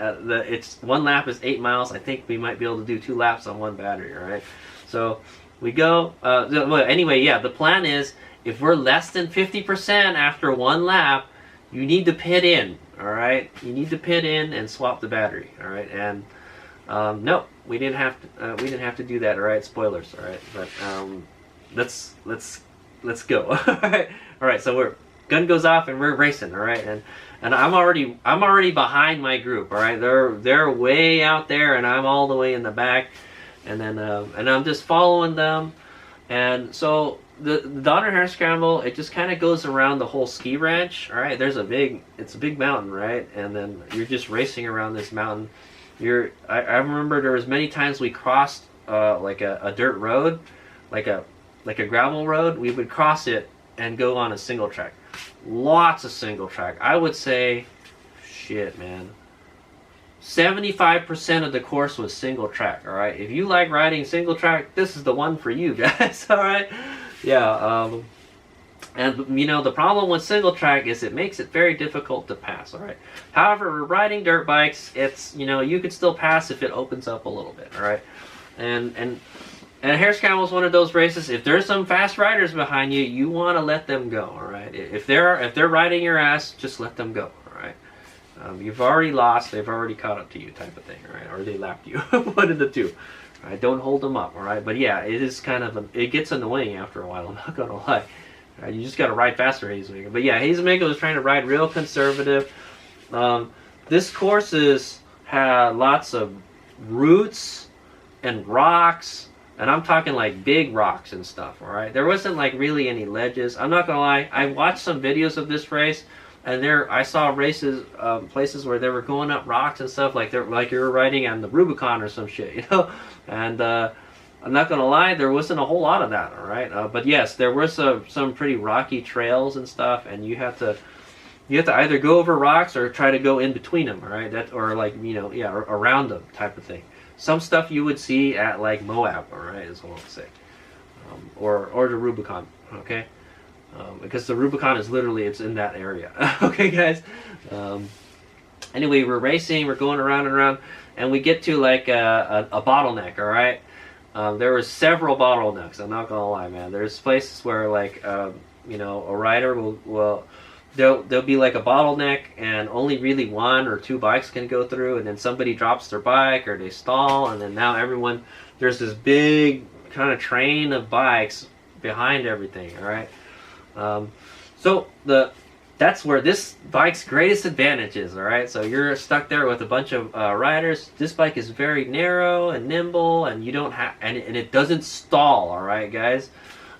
S1: It's one lap is 8 miles. I think we might be able to do 2 laps on one battery, all right. So we go, well, anyway, yeah, the plan is if we're less than 50% after one lap, you need to pit in, all right? You need to pit in and swap the battery, all right? And no, we didn't have to do that, all right? Spoilers, all right? But let's go, all right. So gun goes off and we're racing, all right? And I'm already behind my group, all right? They're way out there and I'm all the way in the back, and then and I'm just following them, and so. The Donner Hare Scramble, it just kind of goes around the whole ski ranch, all right? It's a big mountain, right? And then you're just racing around this mountain. I remember there was many times we crossed like a dirt road, like a gravel road. We would cross it and go on a single track. Lots of single track. I would say, shit, man, 75% of the course was single track, all right? If you like riding single track, this is the one for you guys, all right? Yeah, and you know, the problem with single track is it makes it very difficult to pass, all right? However, riding dirt bikes, it's, you know, you could still pass if it opens up a little bit, all right? And Hare Scramble is one of those races, if there's some fast riders behind you, you want to let them go, all right? If they're riding your ass, just let them go, all right? You've already lost, they've already caught up to you type of thing, all right? Or they lapped you, one of the two. Right, don't hold them up, all right? But yeah, it is kind of it gets annoying after a while. I'm not gonna lie. Right, you just gotta ride faster, HadesOmega. But yeah, HadesOmega was trying to ride real conservative. This course had lots of roots and rocks, and I'm talking like big rocks and stuff. All right, there wasn't like really any ledges. I'm not gonna lie. I watched some videos of this race, and I saw races, places where they were going up rocks and stuff like you were riding on the Rubicon or some shit, you know. And I'm not gonna lie, there wasn't a whole lot of that, all right. But yes, there were some pretty rocky trails and stuff, and you have to either go over rocks or try to go in between them, all right. Or like, you know, yeah, around them type of thing. Some stuff you would see at like Moab, all right, is what I'll say, or the Rubicon, okay. Because the Rubicon is literally, it's in that area. Okay, guys. Anyway, we're racing, we're going around and around, and we get to like a bottleneck, all right? There were several bottlenecks, I'm not gonna lie, man. There's places where like, you know, a rider there'll be like a bottleneck and only really 1 or 2 bikes can go through, and then somebody drops their bike or they stall, and then now there's this big kind of train of bikes behind everything, all right? So that's where this bike's greatest advantage is, all right? So you're stuck there with a bunch of riders. This bike is very narrow and nimble, and you don't have, and it doesn't stall, all right, guys,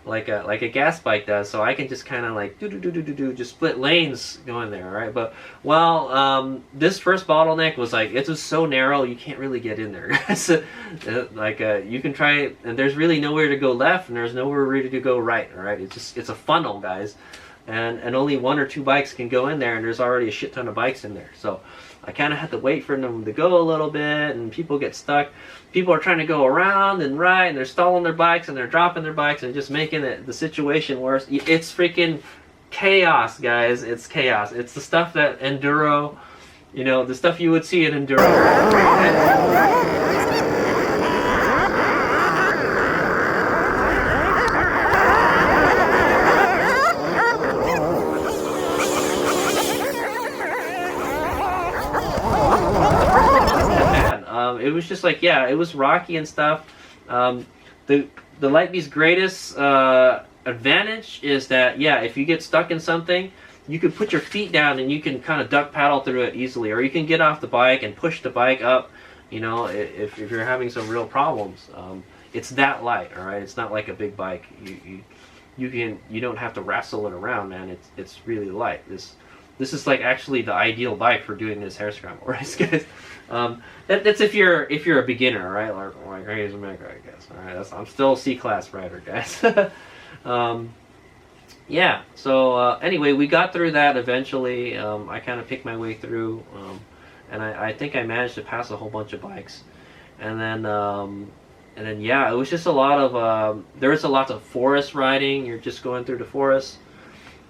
S1: like a gas bike does. So I can just kind of like just split lanes going there, all right? But well, this first bottleneck was like, it was so narrow you can't really get in there. So, you can try it, and there's really nowhere to go left, and there's nowhere really to go right, all right? It's a funnel, guys. And only 1 or 2 bikes can go in there, and there's already a shit ton of bikes in there. So I kind of had to wait for them to go a little bit, and people get stuck. People are trying to go around and right, and they're stalling their bikes, and they're dropping their bikes, and just making the situation worse. It's freaking chaos, guys. It's chaos. It's the stuff that enduro, you know, the stuff you would see in enduro. It was just like, yeah, it was rocky and stuff. The Lightbe's greatest advantage is that, yeah, if you get stuck in something, you can put your feet down and you can kind of duck paddle through it easily, or you can get off the bike and push the bike up, you know, if you're having some real problems. It's that light, all right? It's not like a big bike. You don't have to wrestle it around, man. It's really light. This is like actually the ideal bike for doing this hare scramble race, guys. That's if you're a beginner, right? Like HadesOmega, I guess. All right, I'm still a C-class rider, guys. Yeah. So anyway, we got through that eventually. I kind of picked my way through, and I think I managed to pass a whole bunch of bikes, and then yeah, it was just a lot of there was a lot of forest riding. You're just going through the forest.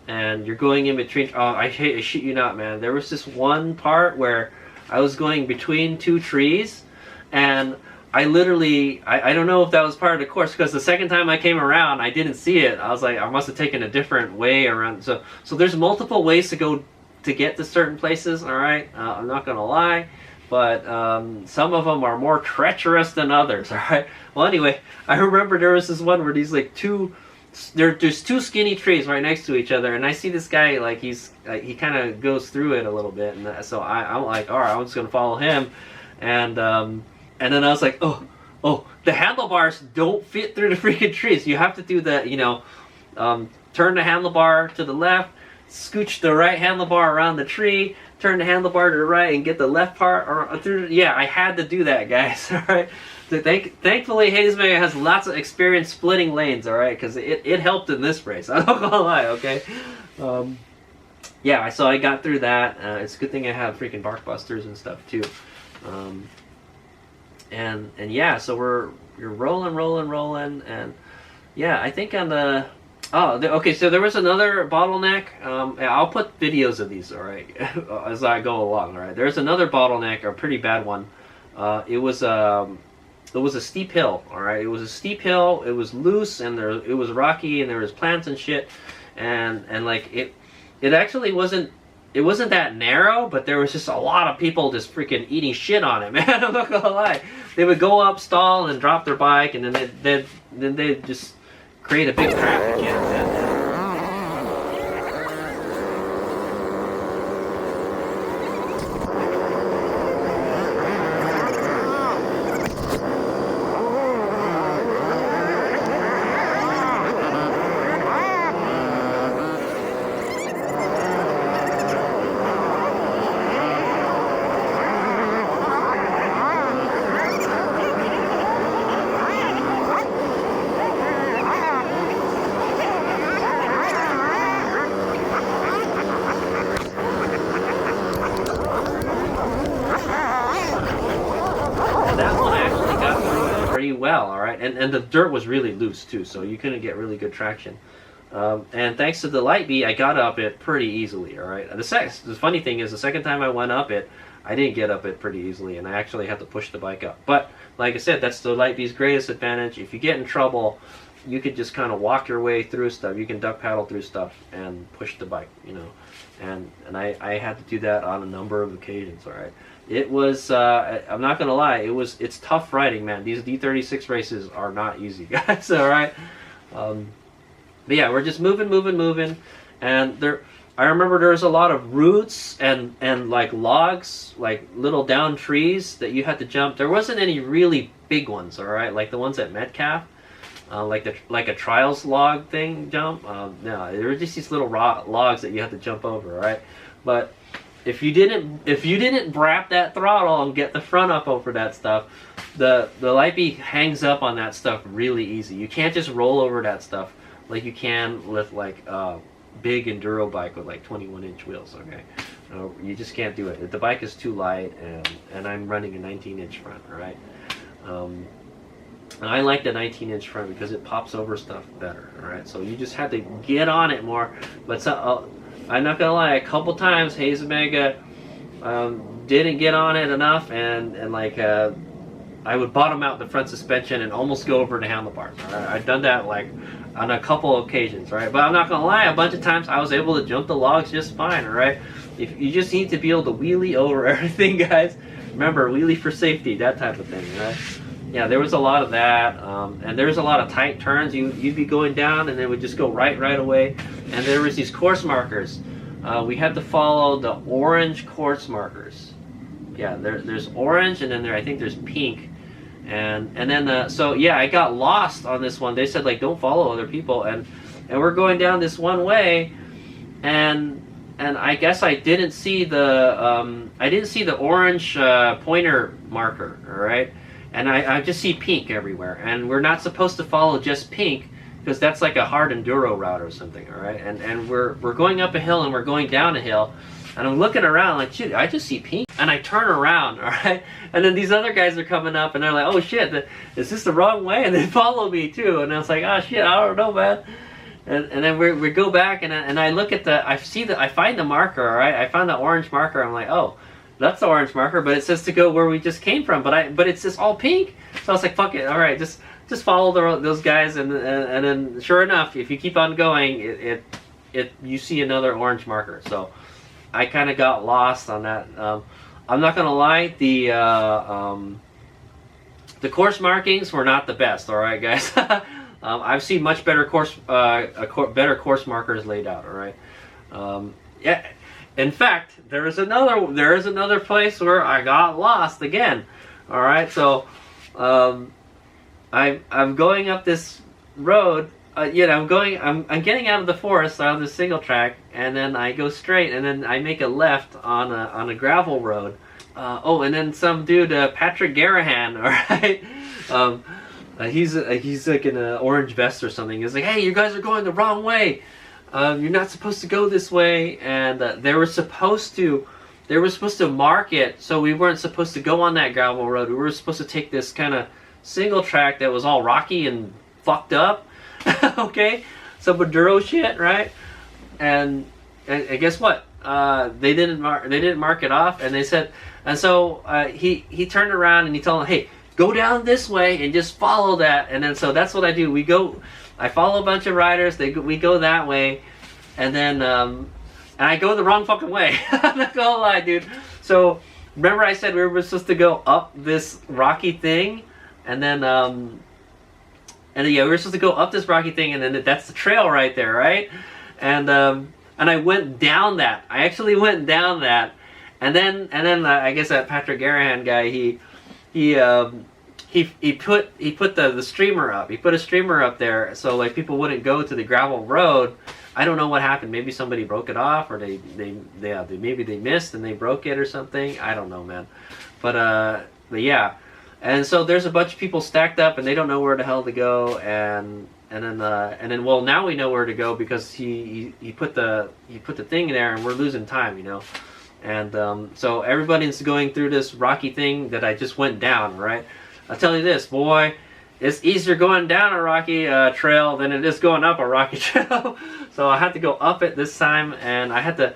S1: And you're going in between. Oh, I shit you not, man. There was this one part where I was going between 2 trees, and I literally, I don't know if that was part of the course, because the second time I came around, I didn't see it. I was like, I must have taken a different way around. So there's multiple ways to go to get to certain places. All right, I'm not gonna lie, but some of them are more treacherous than others. All right. Well, anyway, I remember there was this one where these like there's 2 skinny trees right next to each other, and I see this guy, like, he kind of goes through it a little bit, and so I'm like, all right, I'm just gonna follow him, and then I was like, oh, the handlebars don't fit through the freaking trees. You have to do the, you know, turn the handlebar to the left, scooch the right handlebar around the tree, turn the handlebar to the right, and get the left part through. Yeah, I had to do that, guys. All right. So thankfully, HadesOmega has lots of experience splitting lanes, all right, because it helped in this race. I'm not gonna lie, okay. Yeah, so I got through that. It's a good thing I have freaking bark busters and stuff too. And yeah, so you're rolling, and yeah, I think on the okay. So there was another bottleneck. I'll put videos of these, all right, as I go along, all right. There's another bottleneck, a pretty bad one. It was a steep hill, all right. It was a steep hill. It was loose, and it was rocky, and there was plants and shit, and like it actually wasn't. It wasn't that narrow, but there was just a lot of people just freaking eating shit on it, man. I'm not gonna lie. They would go up, stall, and drop their bike, and then they'd just create a big traffic jam, man. Well, all right, and the dirt was really loose too, so you couldn't get really good traction. And thanks to the Lightbe, I got up it pretty easily. All right. The funny thing is, the second time I went up it, I didn't get up it pretty easily, and I actually had to push the bike up. But like I said, that's the Lightbe's greatest advantage. If you get in trouble, you could just kind of walk your way through stuff. You can duck paddle through stuff and push the bike, you know. And I had to do that on a number of occasions. All right. It was, I'm not going to lie, it's tough riding, man. These D36 races are not easy, guys, all right? But yeah, we're just moving, and I remember there was a lot of roots and like logs, like little down trees that you had to jump. There wasn't any really big ones, all right, like the ones at Metcalf, like a trials log thing jump. No, there were just these little logs that you had to jump over, all right. But if you didn't wrap that throttle and get the front up over that stuff, the Lipey hangs up on that stuff really easy. You can't just roll over that stuff like you can with like big enduro bike with like 21-inch wheels. Okay, you just can't do it. The bike is too light, and I'm running a 19-inch front. All right, and I like the 19-inch front because it pops over stuff better. All right, so you just have to get on it more. But I'm not gonna lie, a couple times HadesOmega didn't get on it enough, and like I would bottom out the front suspension and almost go over the handlebars. All right? I've done that like on a couple of occasions, right? But I'm not gonna lie, a bunch of times I was able to jump the logs just fine, all right? If you just need to be able to wheelie over everything, guys. Remember, wheelie for safety, that type of thing, right? Yeah, there was a lot of that, and there was a lot of tight turns. You'd be going down, and it would just go right away. And there was these course markers. We had to follow the orange course markers. Yeah, there's orange, and then I think there's pink. And then so yeah, I got lost on this one. They said like don't follow other people, and we're going down this one way, and I guess I didn't see the orange pointer marker, all right, and I just see pink everywhere, and we're not supposed to follow just pink because that's like a hard enduro route or something, all right, and we're going up a hill and we're going down a hill. And I'm looking around like, shit, I just see pink. And I turn around, all right? And then these other guys are coming up, and they're like, oh, shit, is this the wrong way? And they follow me, too. And I was like, oh, shit, I don't know, man. And then we go back, and I look at I find the marker, all right? I found the orange marker. I'm like, oh, that's the orange marker, but it says to go where we just came from. But it's just all pink. So I was like, fuck it, all right, just follow those guys. And then, sure enough, if you keep on going, you see another orange marker. So I kind of got lost on that. I'm not gonna lie, the course markings were not the best. All right, guys. I've seen much better better course markers laid out. All right. Yeah. In fact, there is another place where I got lost again. All right. So I'm going up this road. I'm getting out of the forest on the single track, and then I go straight, and then I make a left on a gravel road. And then some dude, Patrick Garahan, all right, he's like in an orange vest or something. He's like, hey, you guys are going the wrong way. You're not supposed to go this way. And they were supposed to mark it, so we weren't supposed to go on that gravel road. We were supposed to take this kind of single track that was all rocky and fucked up. Okay, some enduro shit, right? And guess what? They didn't mark it off, and they said, and so he turned around and he told them, hey, go down this way and just follow that. And then so that's what I do. I follow a bunch of riders. We go that way, and then and I go the wrong fucking way. I'm not gonna lie, dude. So remember I said we were supposed to go up this rocky thing, and then yeah, we were supposed to go up this rocky thing, and then that's the trail right there, right? And I went down that. I actually went down that, and then I guess that Patrick Garahan guy, he put the streamer up. He put a streamer up there so like people wouldn't go to the gravel road. I don't know what happened. Maybe somebody broke it off, or maybe they missed and they broke it or something. I don't know, man. But yeah. And so there's a bunch of people stacked up, and they don't know where the hell to go. And then well, now we know where to go because he put the thing there, and we're losing time, you know. And so everybody's going through this rocky thing that I just went down. Right? I'll tell you this, boy, it's easier going down a rocky trail than it is going up a rocky trail. So I had to go up it this time, and I had to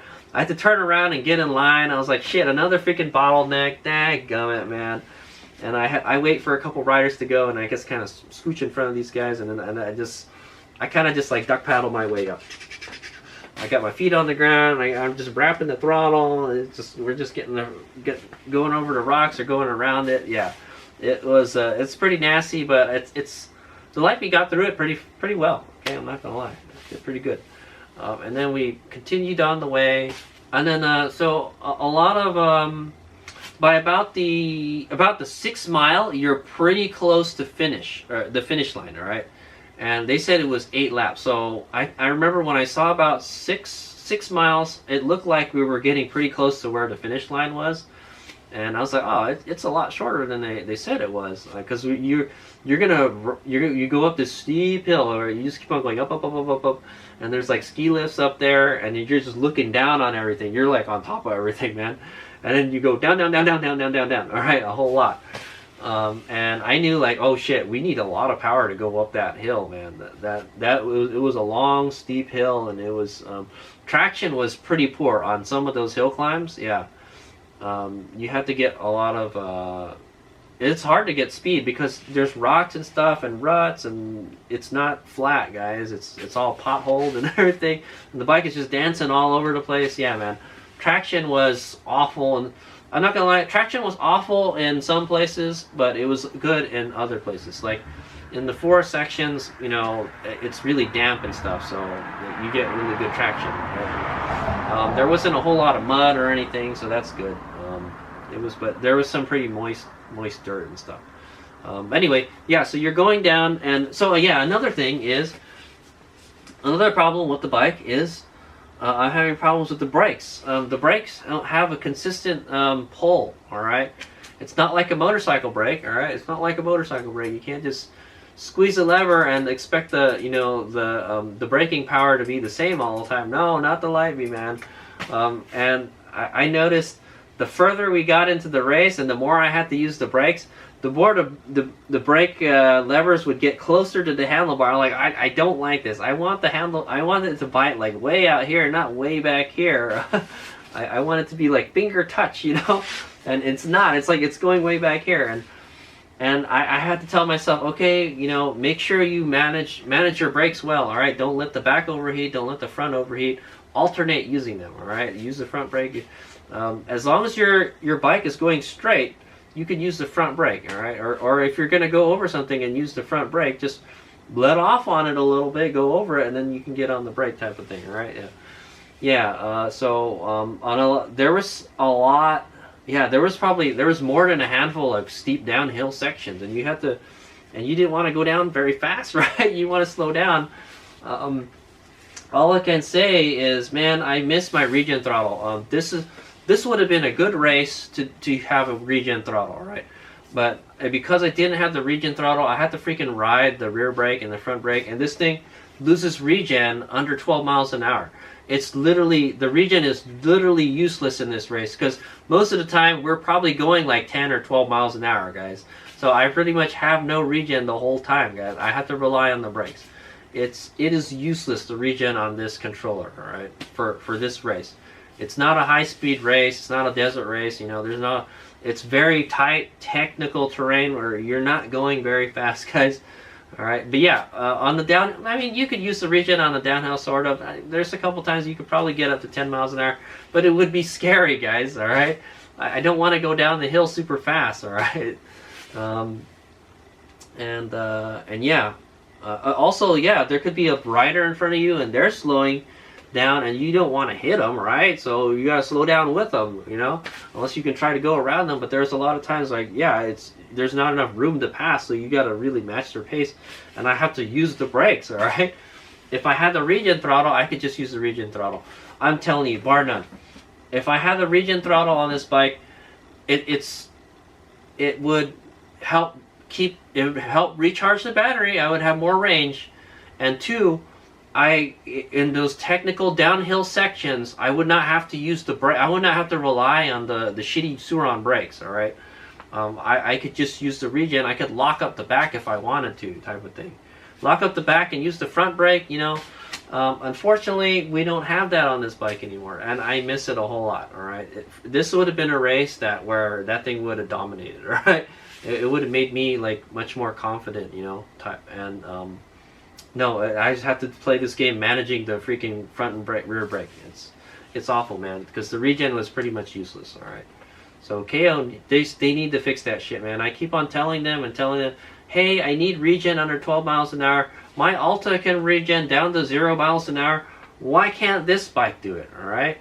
S1: turn around and get in line. I was like, shit, another freaking bottleneck. Dadgummit, man. And I wait for a couple riders to go, and I just kind of scooch in front of these guys, and I kind of just like duck paddle my way up. I got my feet on the ground. I'm just wrapping the throttle. We're just going over the rocks or going around it. Yeah, it was it's pretty nasty, but it's the Lipey got through it pretty well. Okay, I'm not gonna lie, it's pretty good. And then we continued on the way, and then so a lot of by about the 6th mile, you're pretty close to the finish line. All right, and they said it was 8 laps. So I remember when I saw about 6 miles, it looked like we were getting pretty close to where the finish line was. And I was like, oh, it's a lot shorter than they said it was, because you go up this steep hill, or you just keep on going up, and there's like ski lifts up there, and you're just looking down on everything. You're like on top of everything, man. And then you go down, all right, a whole lot. And I knew, like, oh shit, we need a lot of power to go up that hill, man. It was a long, steep hill, and it was traction was pretty poor on some of those hill climbs. Yeah. You have to get a lot of it's hard to get speed because there's rocks and stuff and ruts, and it's not flat, guys. It's all potholed and everything, and the bike is just dancing all over the place. Yeah, man, traction was awful, and I'm not gonna lie, traction was awful in some places, but it was good in other places. Like in the forest sections, you know, it's really damp and stuff, so you get really good traction. There wasn't a whole lot of mud or anything, so that's good. But there was some pretty moist dirt and stuff. Anyway, yeah, so you're going down, and so yeah, another problem with the bike is I'm having problems with the brakes. The brakes don't have a consistent pull. All right, it's not like a motorcycle brake. All right, it's not like a motorcycle brake. You can't just squeeze a lever and expect the braking power to be the same all the time. No, not the Lightbee, man. And I noticed the further we got into the race and the more I had to use the brakes, the more the brake levers would get closer to the handlebar. I'm like, I don't like this. I want it to bite like way out here, not way back here. I want it to be like finger touch, you know? And it's not. It's like it's going way back here. And I had to tell myself, okay, you know, make sure you manage your brakes well, all right? Don't let the back overheat, don't let the front overheat. Alternate using them, all right? Use the front brake. As long as your bike is going straight, you can use the front brake, all right? Or if you're going to go over something and use the front brake, just let off on it a little bit, go over it, and then you can get on the brake type of thing, all right? Yeah. There was a lot. Yeah, there was more than a handful of steep downhill sections, and you didn't want to go down very fast, right? You want to slow down. All I can say is, man, I missed my regen throttle. This would have been a good race to have a regen throttle, right? But because I didn't have the regen throttle, I had to freaking ride the rear brake and the front brake, and this thing loses regen under 12 miles an hour. The regen is literally useless in this race because most of the time we're probably going like 10 or 12 miles an hour, guys. So I pretty much have no regen the whole time, guys. I have to rely on the brakes. It is useless, the regen on this controller, all right, for this race. It's not a high-speed race. It's not a desert race. You know, it's very tight, technical terrain where you're not going very fast, guys. All right, but yeah, on the down, I mean, you could use the regen on the downhill, sort of. There's a couple times you could probably get up to 10 miles an hour, but it would be scary, guys. All right, I don't want to go down the hill super fast. All right, and yeah, also, yeah, there could be a rider in front of you, and they're slowing down, and you don't want to hit them, right? So you gotta slow down with them, you know, unless you can try to go around them. But there's a lot of times, like, yeah, there's not enough room to pass, so you gotta really match their pace, and I have to use the brakes, all right? If I had the regen throttle, I could just use the regen throttle. I'm telling you, bar none. If I had the regen throttle on this bike, it would help recharge the battery. I would have more range, and two, in those technical downhill sections, I would not have to use the brake. I would not have to rely on the shitty Suron brakes. All right, I could just use the regen. I could lock up the back if I wanted to, type of thing. Lock up the back and use the front brake. You know, unfortunately, we don't have that on this bike anymore, and I miss it a whole lot. All right, this would have been a race where that thing would have dominated. All right, it would have made me like much more confident. You know, no, I just have to play this game managing the freaking front and rear brake. It's awful, man, because the regen was pretty much useless. All right, so KO, they need to fix that shit, man. I keep on telling them, hey, I need regen under 12 miles an hour. My Alta can regen down to 0 miles an hour. Why can't this bike do it? All right.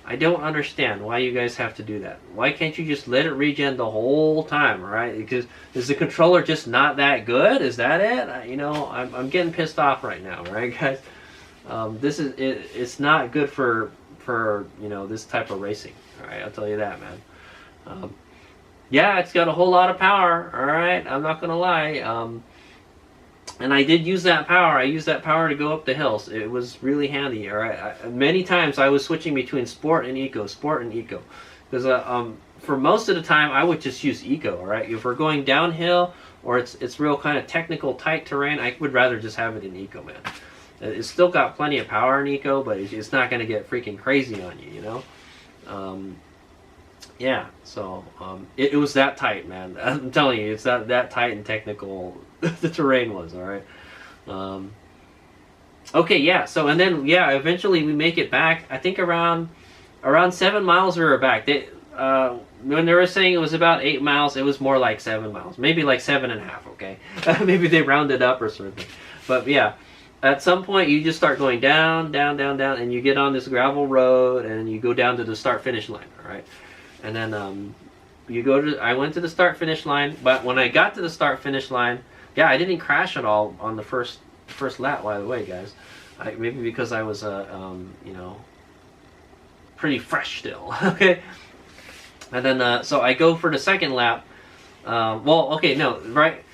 S1: I don't understand why you guys have to do that. Why can't you just let it regen the whole time, all right? Because is the controller just not that good? Is that it? You know, I'm getting pissed off right now, right, guys? This is it's not good for you know, this type of racing. All right, I'll tell you that, man. Yeah, it's got a whole lot of power. All right, I'm not gonna lie. And I did use that power. I used that power to go up the hills. It was really handy. All right. Many times I was switching between sport and eco, because for most of the time I would just use eco. All right. If we're going downhill or it's real kind of technical, tight terrain, I would rather just have it in eco, man. It's still got plenty of power in eco, but it's not going to get freaking crazy on you, you know. Yeah. So it was that tight, man. I'm telling you, it's that tight and technical. The terrain was, all right. Okay, yeah. So and then yeah, eventually we make it back. I think around 7 miles we were back. When they were saying it was about 8 miles, it was more like 7 miles, maybe like 7.5. Okay, maybe they rounded up or something. But yeah, at some point you just start going down, and you get on this gravel road and you go down to the start-finish line. All right, and then I went to the start-finish line, but when I got to the start-finish line. Yeah, I didn't crash at all on the first lap, by the way, guys. Maybe because I was, you know, pretty fresh still. Okay, and then so I go for the second lap. Well, okay, no, right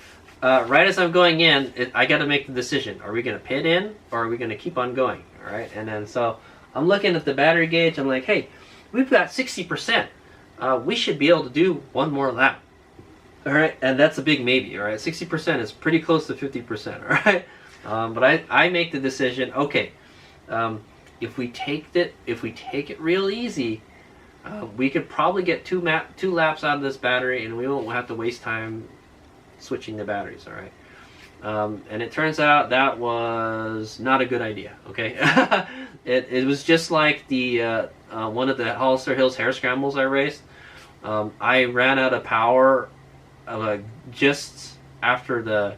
S1: as I'm going in, I got to make the decision: are we gonna pit in or are we gonna keep on going? All right, and then so I'm looking at the battery gauge. I'm like, hey, we've got 60%. We should be able to do one more lap. All right, and that's a big maybe. All right, 60% is pretty close to 50%. All right, but I make the decision. Okay, if we take it real easy, we could probably get two laps out of this battery, and we won't have to waste time switching the batteries. All right, and it turns out that was not a good idea. Okay, it was just like the one of the Hollister Hills Hare Scrambles I raced. I ran out of power. Just after the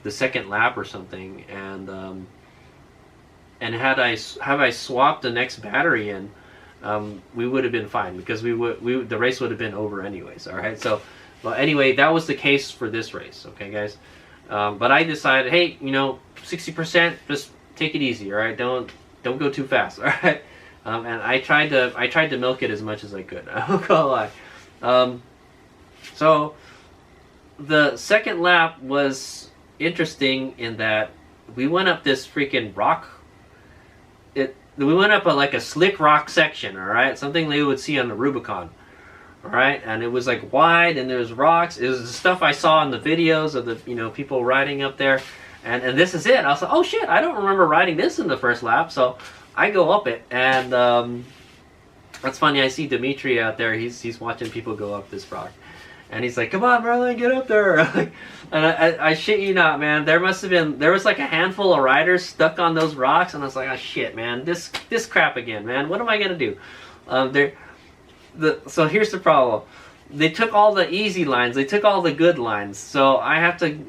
S1: second lap or something, and had I swapped the next battery in, we would have been fine because the race would have been over anyways. All right, so well anyway, that was the case for this race. Okay, guys, but I decided, hey, you know, 60%, just take it easy. All right, don't go too fast. All right, and I tried to milk it as much as I could. I won't gonna lie. So the second lap was interesting in that we went up this freaking rock. We went up like a slick rock section, all right, something they would see on the Rubicon, all right, and it was like wide and there's rocks. It was the stuff I saw in the videos of the people riding up there, and this is it. I was like, oh shit, I don't remember riding this in the first lap, so I go up it, and that's funny. I see Dimitri out there. He's watching people go up this rock. And he's like, come on, Merlin, get up there. And I shit you not, man. There was like a handful of riders stuck on those rocks. And I was like, oh shit, man, this crap again, man. What am I going to do? So here's the problem. They took all the easy lines. They took all the good lines. So I have to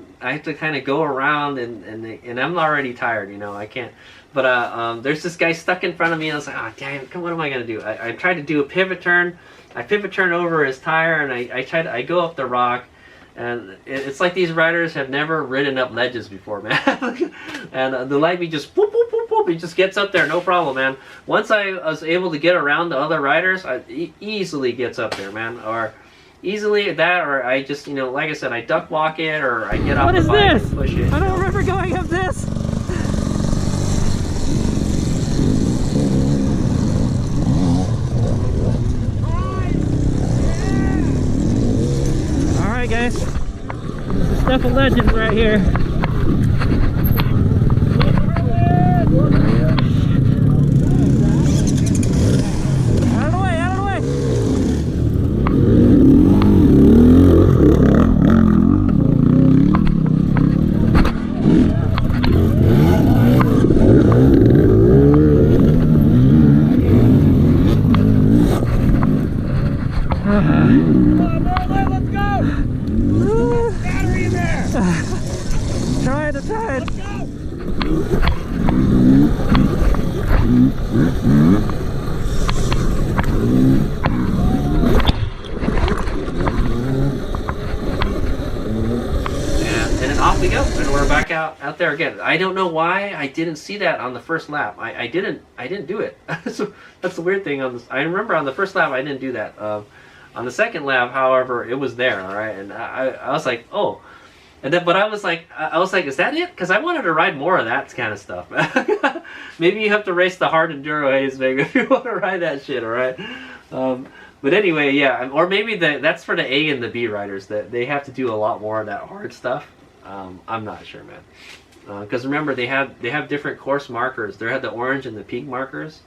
S1: kind of go around and I'm already tired, you know, I can't. But there's this guy stuck in front of me. And I was like, oh, damn, what am I going to do? I tried to do a pivot turn. I pivot turn over his tire, and I go up the rock, and it's like these riders have never ridden up ledges before, man. And the Lightning just whoop, whoop, whoop, whoop, he just gets up there, no problem, man. Once I was able to get around the other riders, easily gets up there, man. Or easily that, or I just, you know, like I said, I duck walk it, or I get off the bike and push it.
S2: I don't remember going up this. Guys, stuff of legends right here. Out of the way, out of the way. Trying. Let's go.
S1: And then off we go, and we're back out there again. I don't know why I didn't see that on the first lap. I didn't do it. So that's the weird thing on this. I remember on the first lap I didn't do that. On the second lap, however, it was there. All right, and I was like, oh, and then but I was like, is that it? Because I wanted to ride more of that kind of stuff. Maybe you have to race the hard enduro HadesOmega if you want to ride that shit. All right. But anyway, yeah, or maybe that's for the A and the B riders, that they have to do a lot more of that hard stuff. I'm not sure, man. Because remember, they have different course markers. They had the orange and the pink markers.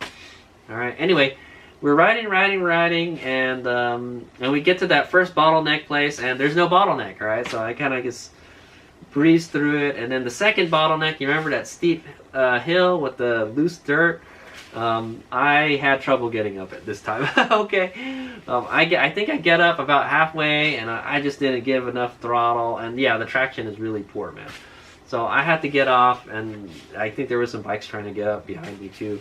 S1: All right. Anyway, we're riding, and we get to that first bottleneck place, and there's no bottleneck. All right. So I kind of just breeze through it, and then the second bottleneck. You remember that steep hill with the loose dirt? I had trouble getting up it this time. Okay. I think I get up about halfway, and I just didn't give enough throttle, and yeah, the traction is really poor, man. So I had to get off, and I think there was some bikes trying to get up behind me too.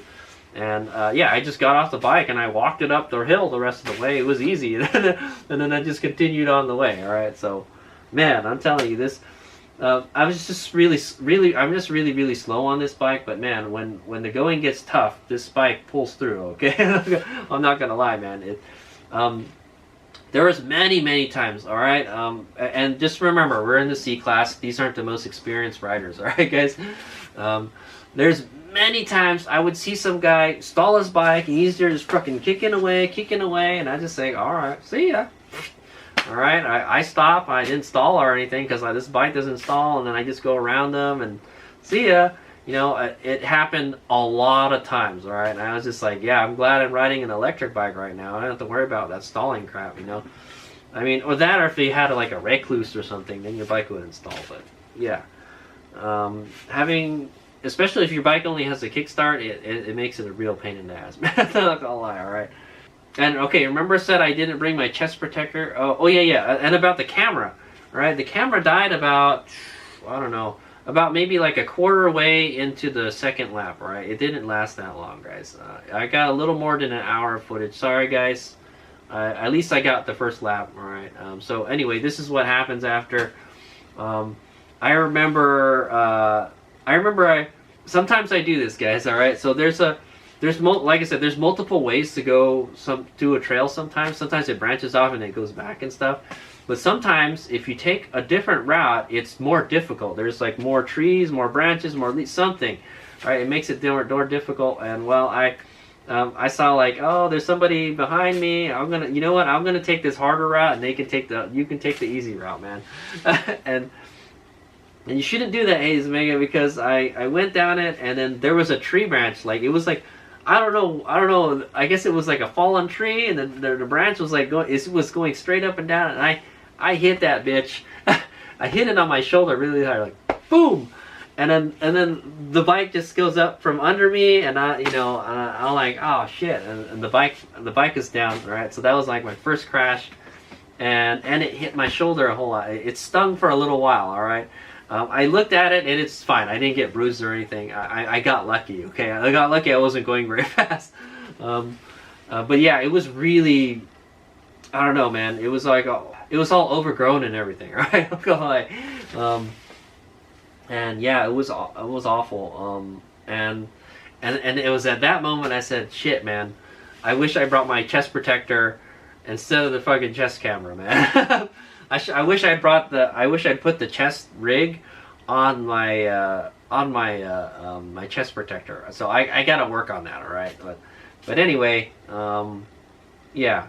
S1: And yeah, I just got off the bike and I walked it up the hill the rest of the way. It was easy, and then I just continued on the way. All right, so man, I'm telling you this. I was just really slow on this bike, but man, when the going gets tough, this bike pulls through. Okay, I'm not gonna lie, man. There was many times. All right, and just remember, we're in the C class. These aren't the most experienced riders. All right, guys. There's many times I would see some guy stall his bike, and he's there just fucking kicking away, and I just say, all right, see ya. All right, I stop. I didn't stall or anything because this bike doesn't stall, and then I just go around them and see ya. You know, it happened a lot of times. All right, and I was just like, yeah, I'm glad I'm riding an electric bike right now. I don't have to worry about that stalling crap. You know, I mean, or that, or if you had like a recluse or something, then your bike wouldn't stall. But yeah, especially if your bike only has a kickstart, it makes it a real pain in the ass. I'm not gonna lie. All right. And okay, remember I said I didn't bring my chest protector? Oh yeah. And about the camera, right? The camera died about, I don't know, about maybe like a quarter way into the second lap, right? It didn't last that long, guys. I got a little more than an hour of footage. Sorry, guys. At least I got the first lap, all right? So anyway, this is what happens after. I remember sometimes I do this, guys, all right? So like I said, there's multiple ways to go to a trail sometimes. Sometimes it branches off and it goes back and stuff. But sometimes if you take a different route, it's more difficult. There's like more trees, more branches, more leaves, something. Right? It makes it more difficult. And well, I saw like, oh, there's somebody behind me. You know what? I'm gonna take this harder route, and you can take the easy route, man. and you shouldn't do that, HadesOmega, because I went down it, and then there was a tree branch. Like it was like, I don't know. I guess it was like a fallen tree, and then the branch was like going straight up and down, and I hit that bitch. I hit it on my shoulder really hard, like boom, and then the bike just goes up from under me, and I'm like, oh shit, and the bike is down, right? So that was like my first crash, and it hit my shoulder a whole lot. It stung for a little while, all right. I looked at it, and it's fine. I didn't get bruised or anything. I got lucky, okay? I got lucky I wasn't going very fast. But yeah, it was really, I don't know, man. It was like, it was all overgrown and everything, right? I'm gonna lie. And yeah, it was awful. And it was at that moment I said, shit, man. I wish I brought my chest protector instead of the fucking chest camera, man. I wish I'd put the chest rig on my my chest protector. So I gotta work on that, all right. But anyway, yeah.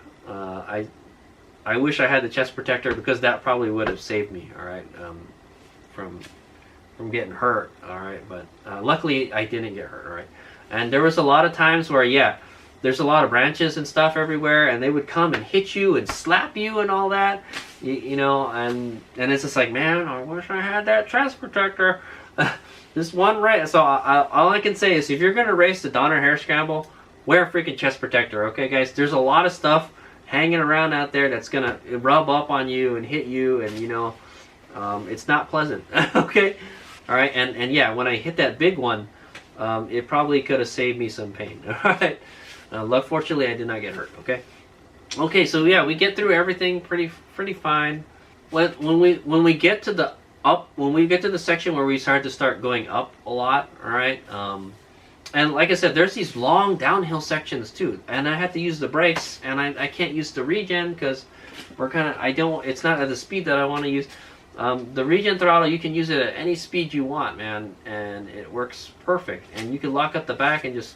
S1: I wish I had the chest protector, because that probably would have saved me, all right, from getting hurt, all right. But luckily I didn't get hurt, all right. And there was a lot of times where, yeah, there's a lot of branches and stuff everywhere, and they would come and hit you and slap you and all that, you know, and it's just like, man, I wish I had that chest protector. This one race, so all I can say is, if you're going to race the Donner Hare Scramble, wear a freaking chest protector, okay, guys? There's a lot of stuff hanging around out there that's going to rub up on you and hit you, and, you know, it's not pleasant, okay? All right, and yeah, when I hit that big one, it probably could have saved me some pain. All right. Fortunately, I did not get hurt. Okay. Okay. So yeah, we get through everything pretty fine. When we get to the section where we start going up a lot. All right. And like I said, there's these long downhill sections too, and I had to use the brakes, and I can't use the regen because it's not at the speed that I want to use. The regen throttle, you can use it at any speed you want, man, and it works perfect. And you can lock up the back and just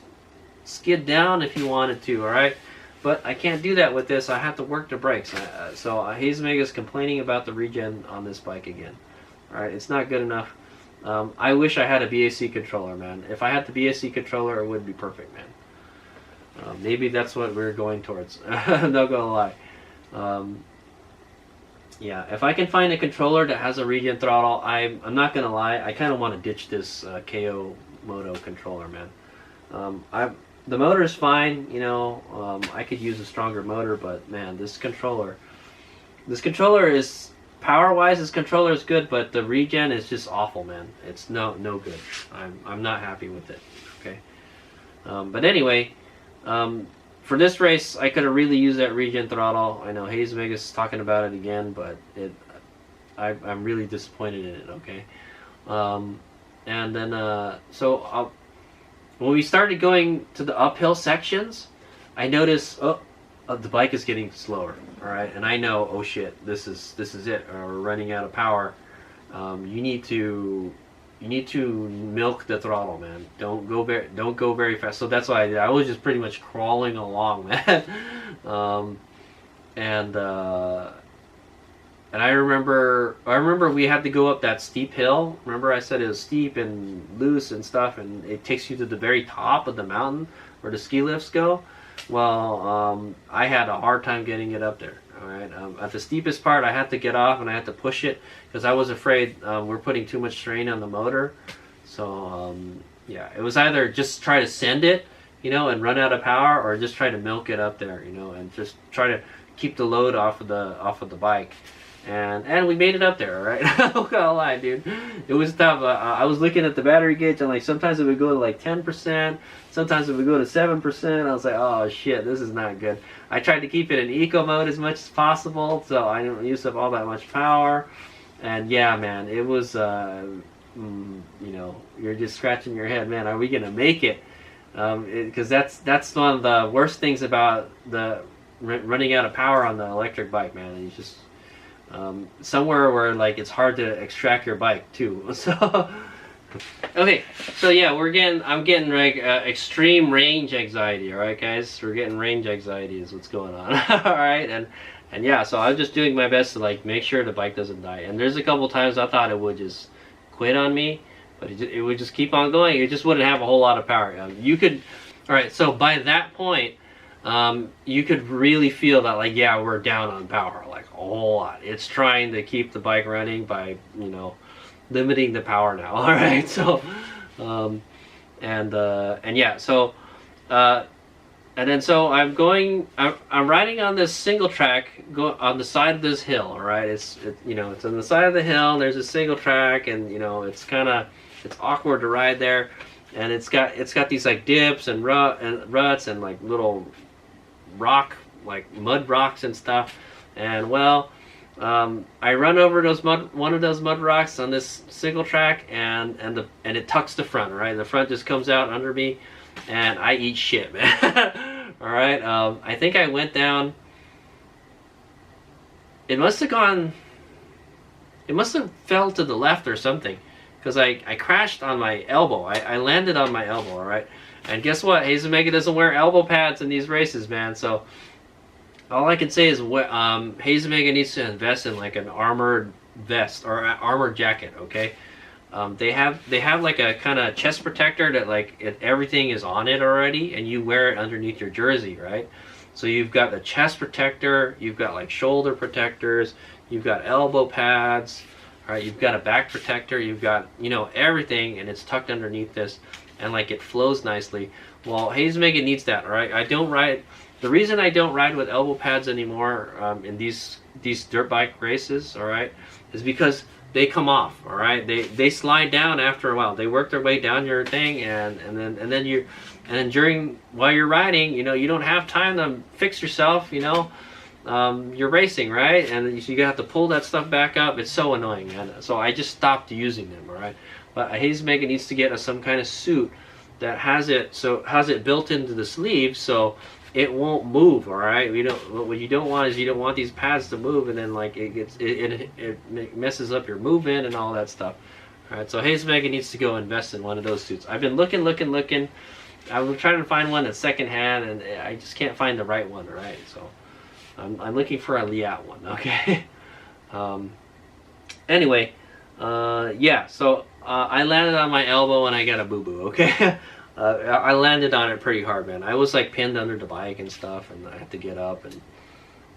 S1: skid down if you wanted to, all right? But I can't do that with this. I have to work the brakes. So HadesOmega is complaining about the regen on this bike again. All right, it's not good enough. I wish I had a BAC controller, man. If I had the BAC controller, it would be perfect, man. Maybe that's what we're going towards. I'm not gonna lie. Yeah, if I can find a controller that has a regen throttle, I'm not gonna lie. I kind of want to ditch this KO Moto controller, man. The motor is fine, you know. I could use a stronger motor, but man, this controller is. Power-wise, this controller is good, but the regen is just awful, man. It's no good. I'm not happy with it. Okay. But anyway, for this race, I could have really used that regen throttle. I know HadesOmega is talking about it again, but I'm really disappointed in it. Okay. And then when we started going to the uphill sections, I noticed the bike is getting slower. All right, and I know, oh shit, this is it. We're running out of power. You need to milk the throttle, man. Don't go very fast. So that's why I was just pretty much crawling along, man. And I remember we had to go up that steep hill. Remember I said it was steep and loose and stuff, and it takes you to the very top of the mountain where the ski lifts go. Well, I had a hard time getting it up there. All right, at the steepest part, I had to get off and I had to push it because I was afraid we're putting too much strain on the motor. So yeah, it was either just try to send it, you know, and run out of power, or just try to milk it up there, you know, and just try to keep the load off of the bike. And we made it up there, all right? I'm not gonna lie, dude. It was tough. I was looking at the battery gauge, and like sometimes it would go to like 10%, sometimes it would go to 7%. I was like, oh shit, this is not good. I tried to keep it in eco mode as much as possible, so I didn't use up all that much power. And yeah, man, it was, you know, you're just scratching your head, man. Are we gonna make it? Because that's one of the worst things about the running out of power on the electric bike, man. You just somewhere where like it's hard to extract your bike too. So okay, so yeah, I'm getting like extreme range anxiety. All right, guys, we're getting range anxiety is what's going on. All right, and yeah, so I'm just doing my best to like make sure the bike doesn't die. And there's a couple times I thought it would just quit on me, but it would just keep on going. It just wouldn't have a whole lot of power. All right, so by that point, you could really feel that like, yeah, we're down on power, like a whole lot. It's trying to keep the bike running by, you know, limiting the power now. All right, so and yeah, so and then so I'm riding on this single track on the side of this hill. All right, it's on the side of the hill. There's a single track, and you know, it's awkward to ride there, and it's got these like dips and ruts and like little mud rocks and stuff. And well, I run over one of those mud rocks on this single track, and it tucks the front, right? The front just comes out under me, and I eat shit, man. All right, I think I went down. It must have fell to the left or something, because I crashed on my elbow. I landed on my elbow, all right? And guess what? HadesOmega doesn't wear elbow pads in these races, man. So all I can say is HadesOmega needs to invest in like an armored vest or an armored jacket, okay? They have like a kind of chest protector that like everything is on it already, and you wear it underneath your jersey, right? So you've got the chest protector, you've got like shoulder protectors, you've got elbow pads, all right? You've got a back protector, you've got, you know, everything, and it's tucked underneath this, and like it flows nicely. Well, HadesOmega needs that, all right? The reason I don't ride with elbow pads anymore in these dirt bike races, all right, is because they come off. All right, they slide down after a while. They work their way down your thing, and then during while you're riding, you know, you don't have time to fix yourself. You know, you're racing, right? And you have to pull that stuff back up. It's so annoying, man. So I just stopped using them. All right, but HadesOmega needs to get some kind of suit that has it built into the sleeve, so it won't move. All right, what you don't want is you don't want these pads to move, and then like it messes up your movement and all that stuff. All right, so HadesOmega needs to go invest in one of those suits. I've been looking. I'm trying to find one that's secondhand, and I just can't find the right one. All right, so I'm looking for a Liat one. Okay. Anyway, yeah. So I landed on my elbow and I got a boo boo. Okay. I landed on it pretty hard, man. I was like pinned under the bike and stuff, and I had to get up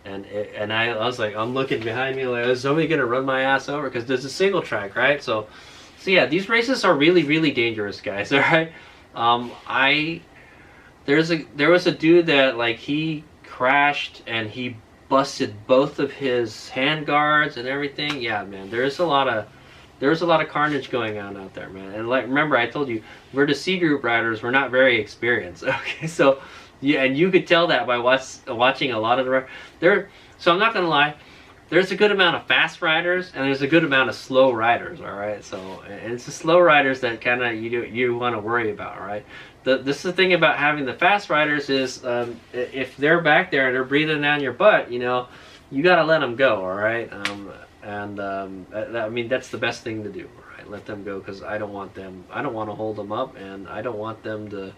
S1: and I was like, I'm looking behind me like, is somebody gonna run my ass over? Because there's a single track, right? So yeah, these races are really, really dangerous, guys. All right. There was a dude that like he crashed and he busted both of his hand guards and everything. Yeah, man. There's a lot of carnage going on out there, man. And like, remember, I told you, we're the C group riders. We're not very experienced. Okay, so yeah, and you could tell that by watching a lot of the So I'm not gonna lie, there's a good amount of fast riders and there's a good amount of slow riders. All right, so and it's the slow riders that kind of you want to worry about. All right, this is the thing about having the fast riders is if they're back there and they're breathing down your butt, you know, you gotta let them go. All right. I mean, that's the best thing to do, right? Let them go, because I don't want to hold them up, and I don't want them to,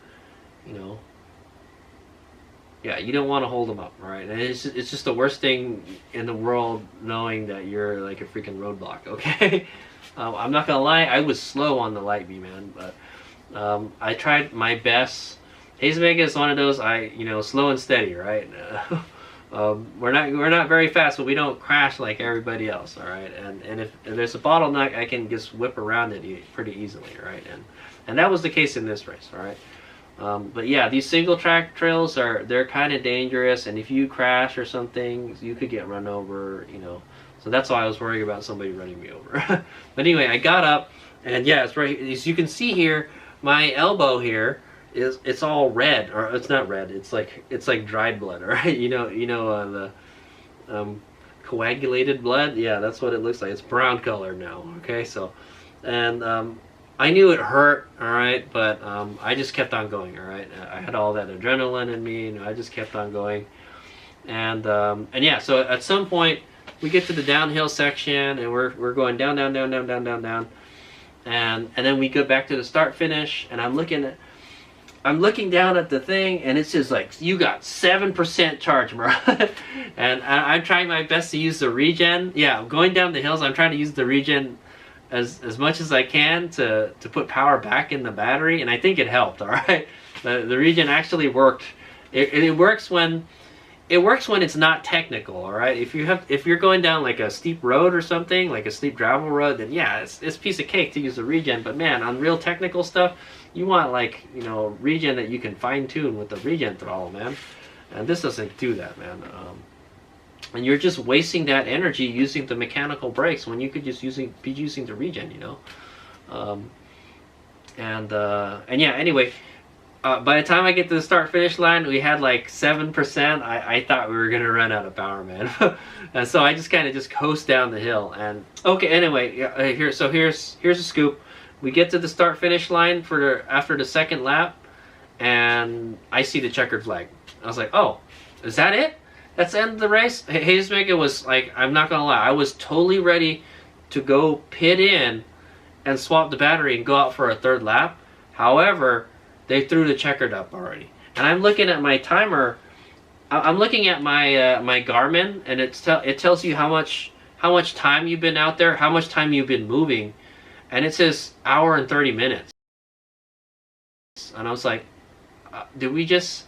S1: you know, yeah, you don't want to hold them up, right? And it's just the worst thing in the world knowing that you're like a freaking roadblock, okay? I'm not gonna lie, I was slow on the light beam, man, but I tried my best. HadesOmega is one of those, slow and steady, right? We're not very fast, but we don't crash like everybody else. All right, and if there's a bottleneck, I can just whip around it pretty easily. Right, and that was the case in this race. All right, but yeah, these single track trails they're kind of dangerous, and if you crash or something, you could get run over. You know, so that's why I was worrying about somebody running me over. But anyway, I got up, and yeah, it's right as you can see here, my elbow here. It's all red, or it's not red. It's like dried blood, right? The coagulated blood. Yeah, that's what it looks like. It's brown color now. Okay, so, and I knew it hurt. All right, but I just kept on going. All right, I had all that adrenaline in me, and I just kept on going, and yeah. So at some point we get to the downhill section, and we're going down, and then we go back to the start finish, and I'm looking down at the thing, and it says like, you got 7% charge, bro. And I'm trying my best to use the regen. Yeah, I'm going down the hills. I'm trying to use the regen as much as I can to put power back in the battery, and I think it helped. All right, the regen actually worked. It works when it's not technical. All right, if you're going down like a steep road or something, like a steep gravel road, then yeah, it's a piece of cake to use the regen. But man, on real technical stuff, you want regen that you can fine tune with the regen throttle, man. And this doesn't do that, man. And you're just wasting that energy using the mechanical brakes when you could just be using the regen, you know. And yeah. Anyway, by the time I get to the start finish line, we had like 7%. I thought we were gonna run out of power, man. And so I just kind of just coast down the hill. And okay, anyway, here's a scoop. We get to the start finish line after the second lap, and I see the checkered flag. I was like, oh, is that it? That's the end of the race? HadesOmega was like, I'm not gonna lie, I was totally ready to go pit in and swap the battery and go out for a third lap. However, they threw the checkered up already, and I'm looking at my timer. I'm looking at my my Garmin, and it tells you how much time you've been out there, how much time you've been moving. And it says hour and 30 minutes. And I was like, did we just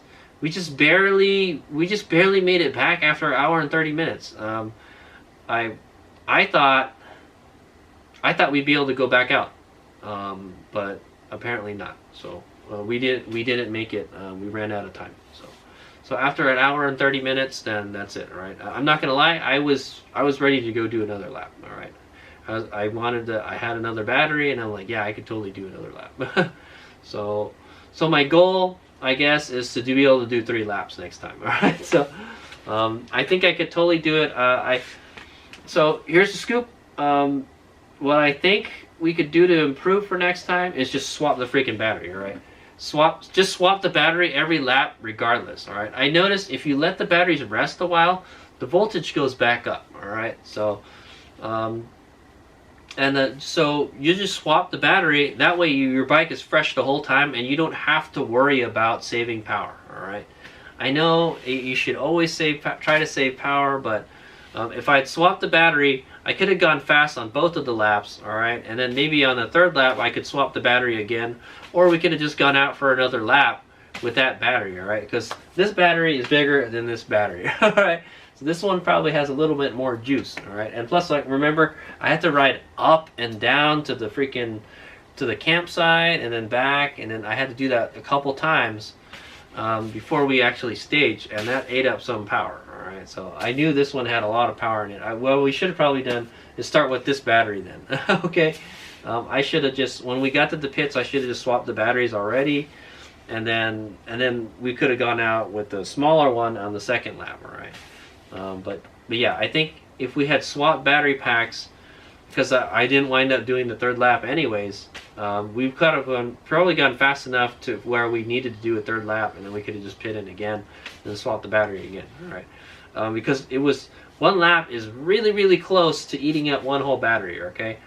S1: barely made it back after an hour and 30 minutes. I thought we'd be able to go back out. But apparently not. So we didn't make it. We ran out of time. So after an hour and 30 minutes, then that's it, all right? I'm not gonna lie, I was ready to go do another lap, all right? I had another battery, and I'm like, yeah, I could totally do another lap. so my goal, I guess, is to be able to do 3 laps next time. All right, so I think I could totally do it. So here's the scoop. What I think we could do to improve for next time is just swap the freaking battery. All right, just swap the battery every lap, regardless. All right, I noticed if you let the batteries rest a while, the voltage goes back up. All right, so so you just swap the battery. That way your bike is fresh the whole time, and you don't have to worry about saving power. All right, I know you should always try to save power, but if I'd swapped the battery, I could have gone fast on both of the laps. All right, and then maybe on the 3rd lap I could swap the battery again, or we could have just gone out for another lap with that battery. All right, because this battery is bigger than this battery. All right, so this one probably has a little bit more juice. All right, and plus, like, remember, I had to ride up and down to the campsite and then back, and then I had to do that a couple times before we actually staged, and that ate up some power. All right, so I knew this one had a lot of power in it. What we should have probably done is start with this battery then. Okay, I should have just, when we got to the pits, I should have just swapped the batteries already, and then we could have gone out with the smaller one on the 2nd lap. All right, but yeah, I think if we had swapped battery packs, because I didn't wind up doing the 3rd lap anyways, we've kind of probably gone fast enough to where we needed to do a 3rd lap, and then we could have just pit in again and swap the battery again. All right, because it was, 1 lap is really, really close to eating up 1 whole battery. Okay,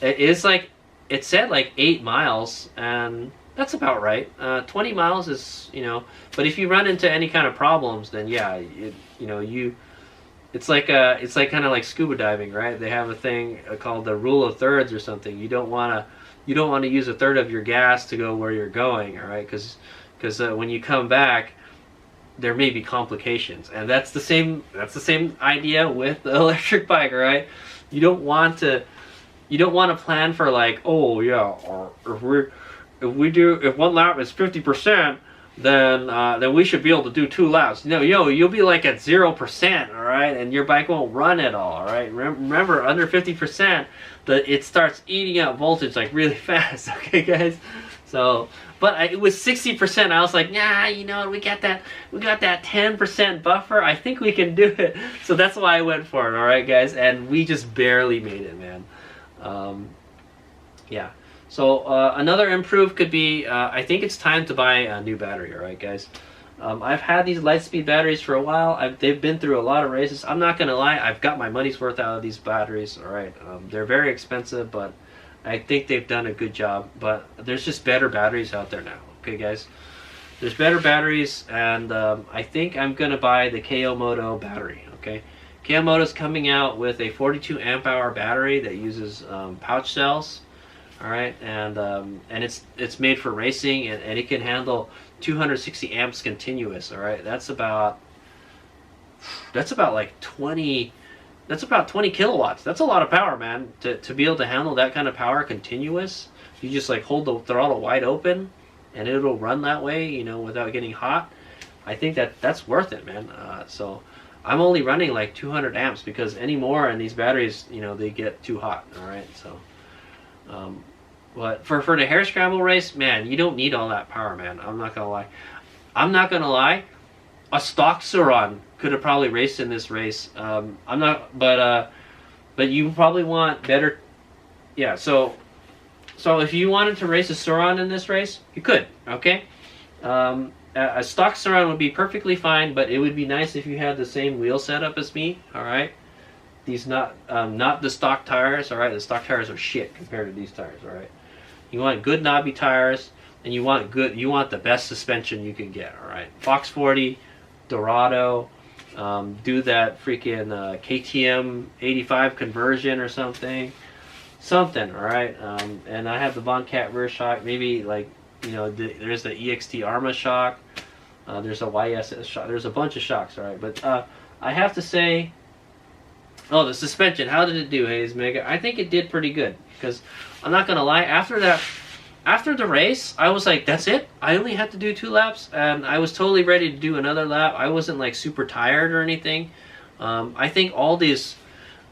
S1: it's like, it said like 8 miles, and that's about right. 20 miles is, but if you run into any kind of problems, then yeah, it's like kind of like scuba diving, right? They have a thing called the rule of thirds or something. You don't want to use 1/3 of your gas to go where you're going, all right? Because when you come back, there may be complications, and that's the same idea with the electric bike, right? You don't want to plan for, like, oh yeah, or if 1 lap is 50%, then we should be able to do 2 laps. You'll be like at 0%, all right, and your bike won't run at all right? Remember, under 50%, it starts eating up voltage like really fast. Okay, guys. So, but it was 60%. I was like, nah, we got that 10% buffer. I think we can do it. So that's why I went for it. All right, guys, and we just barely made it, man. Yeah. So another improve could be, I think it's time to buy a new battery. All right, guys. I've had these Lightspeed batteries for a while. They've been through a lot of races. I'm not gonna lie, I've got my money's worth out of these batteries. All right, they're very expensive, but I think they've done a good job. But there's just better batteries out there now. Okay, guys. There's better batteries, and I think I'm gonna buy the KO Moto battery. Okay, KO Moto's coming out with a 42 amp hour battery that uses pouch cells. All right, and it's made for racing, and it can handle 260 amps continuous. All right, that's about like 20 kilowatts. That's a lot of power, man, to be able to handle that kind of power continuous. You just like hold the throttle wide open and it'll run that way, without getting hot. I think that's worth it, man. So I'm only running like 200 amps because any more in these batteries, they get too hot. All right, so but for the Hare Scramble race, man, you don't need all that power, man. I'm not gonna lie. A stock Suron could have probably raced in this race. But you probably want better. Yeah. So if you wanted to race a Suron in this race, you could. Okay. A stock Suron would be perfectly fine, but it would be nice if you had the same wheel setup as me. All right. These not the stock tires. All right. The stock tires are shit compared to these tires. All right. You want good knobby tires, and you want the best suspension you can get. All right. Fox 40, Dorado, do that freaking KTM 85 conversion or something. All right. And I have the Von Cat rear shock. Maybe like there's the EXT Arma shock. There's a YSS shock. There's a bunch of shocks. All right. But I have to say, the suspension. How did it do, HadesOmega? I think it did pretty good, because I'm not gonna lie. After the race, I was like, that's it. I only had to do 2 laps, and I was totally ready to do another lap. I wasn't like super tired or anything. I think all these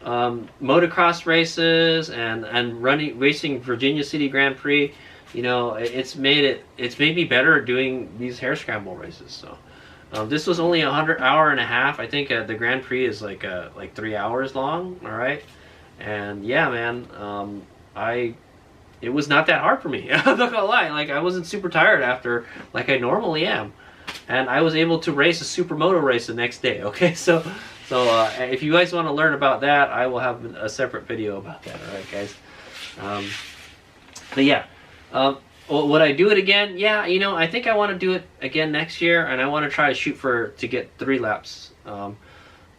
S1: motocross races and racing Virginia City Grand Prix, you know, it's made me better at doing these hare scramble races. So this was only hour and a half. I think the Grand Prix is like 3 hours long. All right, and yeah, man, it was not that hard for me. I'm not gonna lie. Like, I wasn't super tired after, like I normally am, and I was able to race a supermoto race the next day. Okay, so if you guys want to learn about that, I will have a separate video about that. All right, guys. But yeah, would I do it again? Yeah, you know, I think I want to do it again next year, and I want to try to shoot to get 3 laps.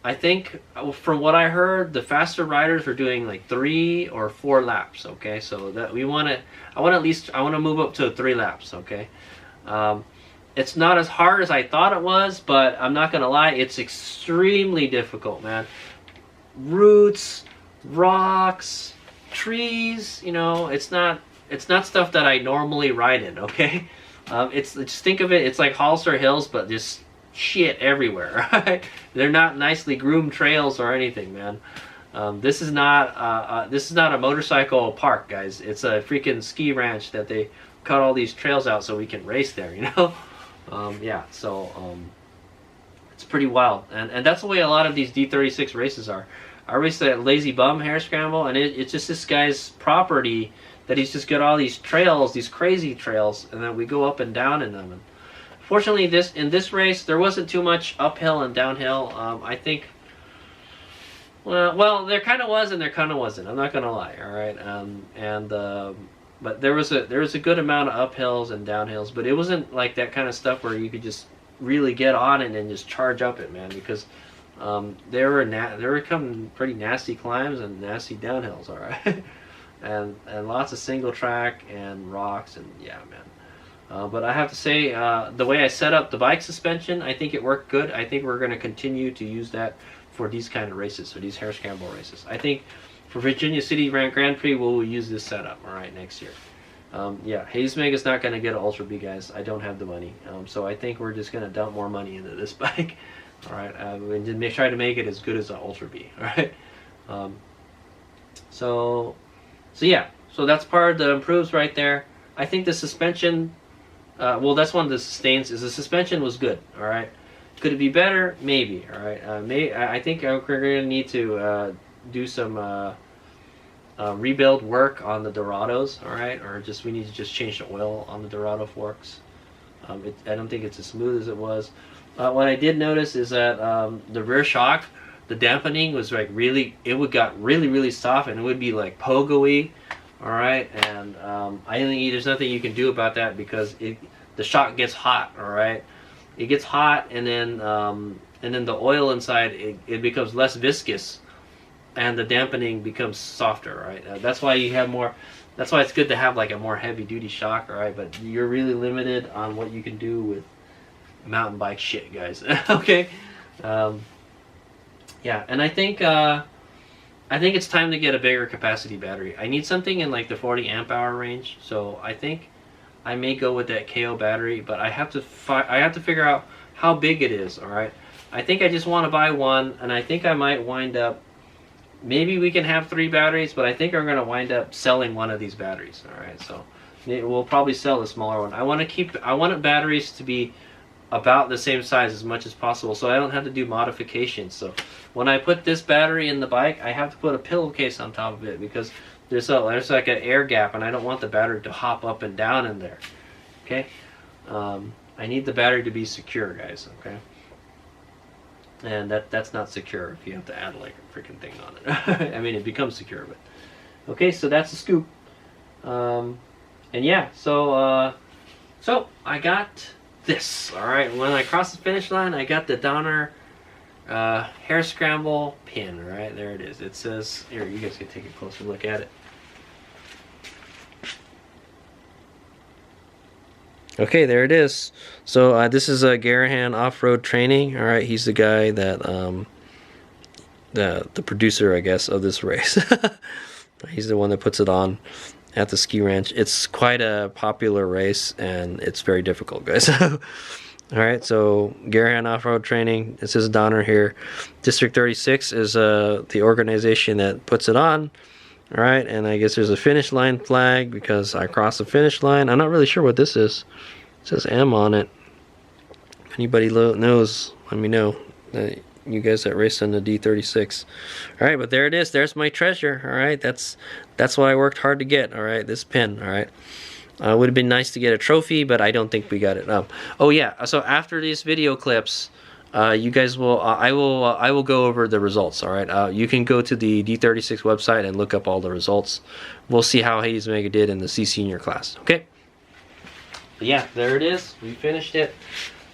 S1: I think from what I heard, the faster riders are doing like 3 or 4 laps. Okay, so that I want to move up to 3 laps. Okay. It's not as hard as I thought it was, but I'm not gonna lie, it's extremely difficult, man. Roots, rocks, trees, you know, it's not stuff that I normally ride in. Okay, just think of it, it's like Hollister Hills, but just shit everywhere. Right? They're not nicely groomed trails or anything, man. This is not a motorcycle park, guys. It's a freaking ski ranch that they cut all these trails out so we can race there, you know. Yeah, so it's pretty wild, and that's the way a lot of these D36 races are. I raced at Lazy Bum Hare Scramble, and it's just this guy's property that he's just got all these trails, these crazy trails, and then we go up and down in them. And fortunately, in this race, there wasn't too much uphill and downhill. I think, well, there kind of was and there kind of wasn't. I'm not gonna lie. All right, but there was a good amount of uphills and downhills, but it wasn't like that kind of stuff where you could just really get on it and just charge up it, man, because there were coming pretty nasty climbs and nasty downhills, all right, and lots of single track and rocks, and yeah, man. But I have to say, the way I set up the bike suspension, I think it worked good. I think we're going to continue to use that for these kind of races, for these hare scramble races. I think for Virginia City Grand Prix, we'll use this setup, all right, next year. Yeah, HadesOmega is not going to get an Ultra B, guys. I don't have the money. So I think we're just going to dump more money into this bike, all right, and try to make it as good as an Ultra B, all right? So yeah, so that's part of the improves right there. I think the suspension, well, that's one of the sustains, is the suspension was good, all right? Could it be better? Maybe, all right? I think we're going to need to do some rebuild work on the Dorados, all right? Or we need to just change the oil on the Dorado forks. I don't think it's as smooth as it was. What I did notice is that the rear shock, the dampening was like got really soft, and it would be like pogo-y, all right? And I think there's nothing you can do about that because the shock gets hot, all right? It gets hot, and then the oil inside it becomes less viscous, and the dampening becomes softer, right? That's why you have more. That's why it's good to have like a more heavy-duty shock, all right? But you're really limited on what you can do with mountain bike shit, guys. Okay. Yeah, and I think it's time to get a bigger capacity battery. I need something in like the 40 amp hour range, so I think I may go with that KO battery, but I have to figure out how big it is, all right? I think I just want to buy one, and I think I might wind up, maybe we can have 3 batteries, but I think I'm going to wind up selling one of these batteries, all right? So we'll probably sell the smaller one. I want batteries to be about the same size as much as possible, so I don't have to do modifications. So when I put this battery in the bike, I have to put a pillowcase on top of it because there's like an air gap, and I don't want the battery to hop up and down in there. Okay, I need the battery to be secure, guys. Okay, and that's not secure if you have to add like a freaking thing on it. I mean, it becomes secure, but okay. So that's the scoop. And yeah, so I got this. All right, when I crossed the finish line, I got the Donner Hare Scramble pin. Right there it is. It says here. You guys can take a closer look at it. Okay, there it is. So this is a Garahan Off-Road Training. All right, he's the guy that the producer, I guess, of this race. He's the one that puts it on at the ski ranch. It's quite a popular race, and it's very difficult, guys. All right, so Garahan Off-Road Training. This is Donner here. District 36 is the organization that puts it on. All right, and I guess there's a finish line flag because I crossed the finish line. I'm not really sure what this is. It says M on it. If anybody knows, let me know. You guys that raced on the D36. All right, but there it is. There's my treasure. All right, that's what I worked hard to get. All right, this pin. All right. It would have been nice to get a trophy, but I don't think we got it. Oh yeah, so after these video clips, you guys will, I will go over the results. All right, you can go to the D36 website and look up all the results. We'll see how HadesOmega did in the C Senior class. Okay. But yeah, there it is. We finished it.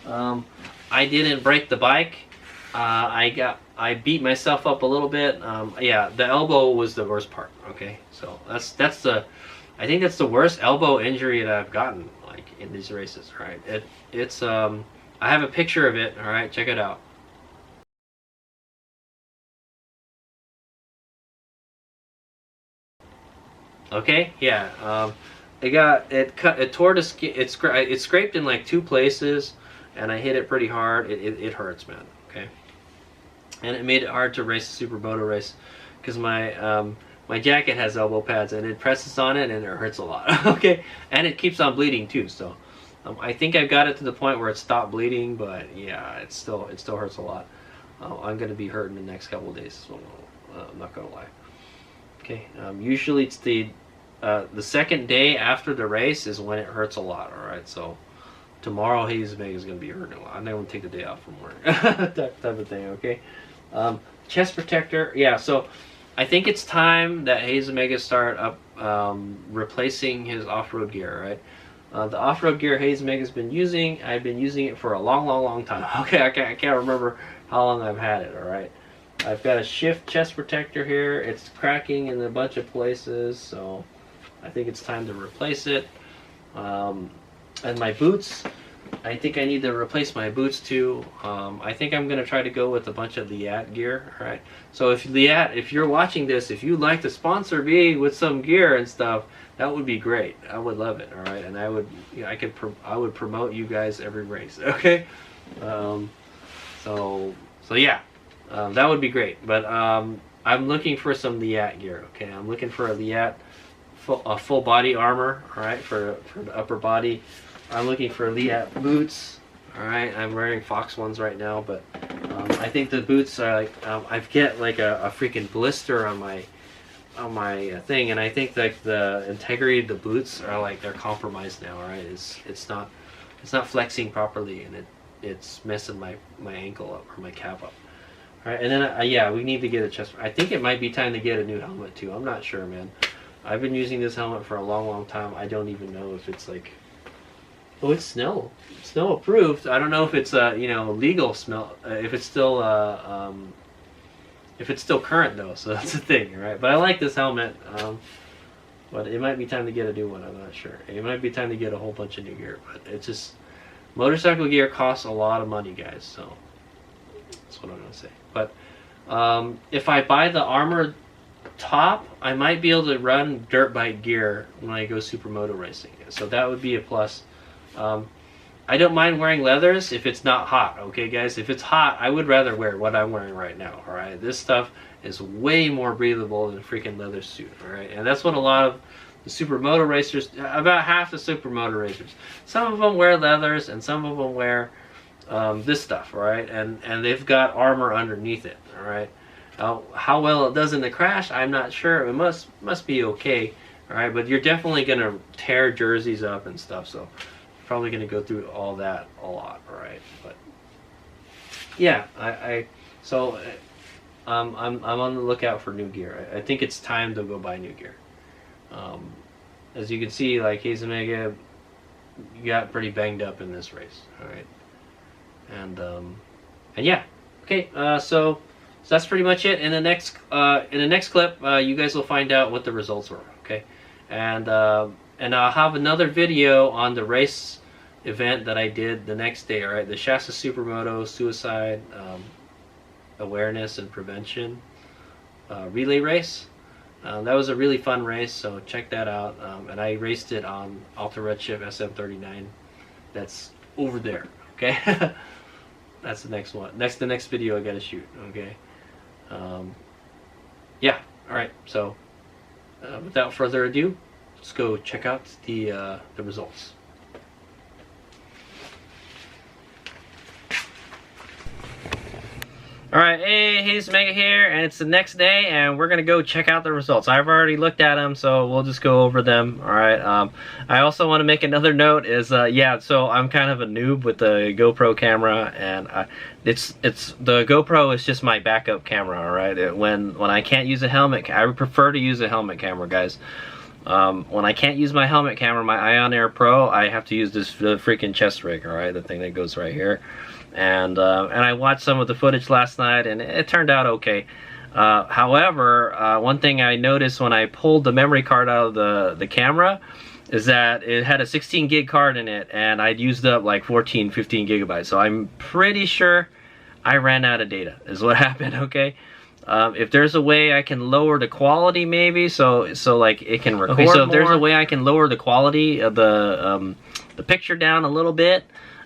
S1: I didn't break the bike. I beat myself up a little bit. Yeah, the elbow was the worst part. Okay, so I think that's the worst elbow injury that I've gotten, like, in these races. Right? It's I have a picture of it. All right, check it out. Okay, yeah. It tore the skin. It scraped in like 2 places, and I hit it pretty hard. It hurts, man. Okay, and it made it hard to race the Super Moto race because my jacket has elbow pads, and it presses on it and it hurts a lot. Okay, and it keeps on bleeding too. So I think I've got it to the point where it stopped bleeding, but yeah, it still hurts a lot. I'm gonna be hurting the next couple of days, so I'm not gonna lie. Okay, usually it's the second day after the race is when it hurts a lot. All right, so tomorrow HadesOmega is gonna be hurting a lot. I'm gonna take the day off from work. That type of thing. Okay, chest protector. Yeah, so I think it's time that HadesOmega start up replacing his off-road gear, right? The off-road gear HadesOmega's been using, I've been using it for a long time. Okay, I can't remember how long I've had it, all right? I've got a Shift chest protector here. It's cracking in a bunch of places, so I think it's time to replace it. And my boots, I think I need to replace my boots too. I think I'm gonna try to go with a bunch of Liat gear. All right. So if Liat, if you're watching this, if you'd like to sponsor me with some gear and stuff, that would be great. I would love it. All right, and I would, you know, I would promote you guys every race. Okay. So yeah, that would be great. But I'm looking for some Liat gear. Okay, I'm looking for a Liat full body armor. All right, for the upper body. I'm looking for Liat boots. All right, I'm wearing Fox ones right now, but I think the boots are like I've get like a freaking blister on my thing, and I think like the integrity of the boots are like they're compromised now. Right, it's not flexing properly, and it's messing my ankle up or my calf up. All right, and then yeah, we need to get a chest. I think it might be time to get a new helmet too. I'm not sure, man. I've been using this helmet for a long time. I don't even know if it's like. Oh, it's snow approved. I don't know if it's you know, legal smell. If it's still current though. So that's the thing, right? But I like this helmet. But it might be time to get a new one. I'm not sure. It might be time to get a whole bunch of new gear. But it's just motorcycle gear costs a lot of money, guys. So that's what I'm gonna say. But if I buy the armored top, I might be able to run dirt bike gear when I go supermoto racing. So that would be a plus. I don't mind wearing leathers if it's not hot, okay guys? If it's hot, I would rather wear what I'm wearing right now, alright? This stuff is way more breathable than a freaking leather suit, alright? And that's what a lot of the supermoto racers, about half the supermoto racers, some of them wear leathers and some of them wear this stuff, alright? And they've got armor underneath it, alright? How well it does in the crash, I'm not sure. It must be okay, alright? But you're definitely going to tear jerseys up and stuff, so probably going to go through all that a lot, right? But yeah, I'm on the lookout for new gear. I think it's time to go buy new gear. As you can see, like HadesOmega got pretty banged up in this race, all right? And yeah, okay. So that's pretty much it. In the next clip, you guys will find out what the results were, okay? And I'll have another video on the race event that I did the next day, all right? The Shasta Supermoto Suicide Awareness and Prevention relay race. That was a really fun race, so check that out. And I raced it on Ultra Redshift SM39. That's over there, okay? That's the next one. The next video I gotta shoot, okay? Yeah, alright, so without further ado, let's go check out the results. Alright, hey, HadesOmega here, and it's the next day, and we're gonna go check out the results. I've already looked at them, so we'll just go over them. Alright, I also want to make another note is, yeah, so I'm kind of a noob with the GoPro camera, and the GoPro is just my backup camera, alright? When I can't use a helmet, I would prefer to use a helmet camera, guys. When I can't use my helmet camera, my Ion Air Pro, I have to use this freaking chest rig, alright? The thing that goes right here. And I watched some of the footage last night, and it turned out okay. However, one thing I noticed when I pulled the memory card out of the camera is that it had a 16 gig card in it, and I'd used up like 14, 15 gigabytes. So I'm pretty sure I ran out of data is what happened, okay? If there's a way I can lower the quality, maybe, so like it can record. Okay, so if there's a way I can lower the quality of the picture down a little bit,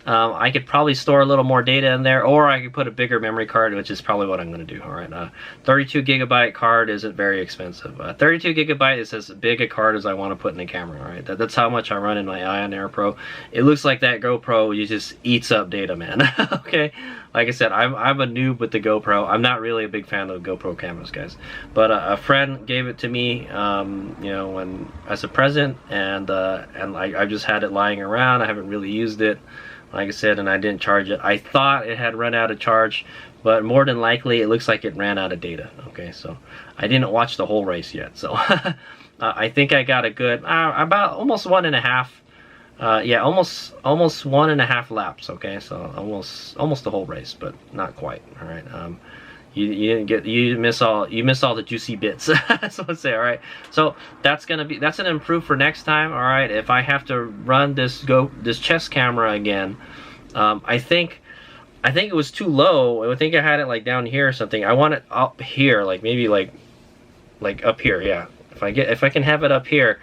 S1: I could probably store a little more data in there, or I could put a bigger memory card, which is probably what I'm going to do. All right, 32 gigabyte card isn't very expensive. 32 gigabyte is as big a card as I want to put in the camera. All right, that's how much I run in my Ion Air Pro. It looks like that GoPro just eats up data, man. Okay, like I said, I'm a noob with the GoPro. I'm not really a big fan of GoPro cameras, guys. But a friend gave it to me, you know, as a present, and I just had it lying around. I haven't really used it. Like I said, and I didn't charge it. I thought it had run out of charge, but more than likely it looks like it ran out of data. Okay, so I didn't watch the whole race yet. So I think I got a good, about almost 1.5, yeah, almost 1.5 laps. Okay, so almost the whole race, but not quite. All right. You miss all the juicy bits. That's what I say. All right, so that's an improve for next time. All right, if I have to run this chest camera again, I think it was too low. I think I had it like down here or something. I want it up here, like maybe like up here. Yeah, if I can have it up here,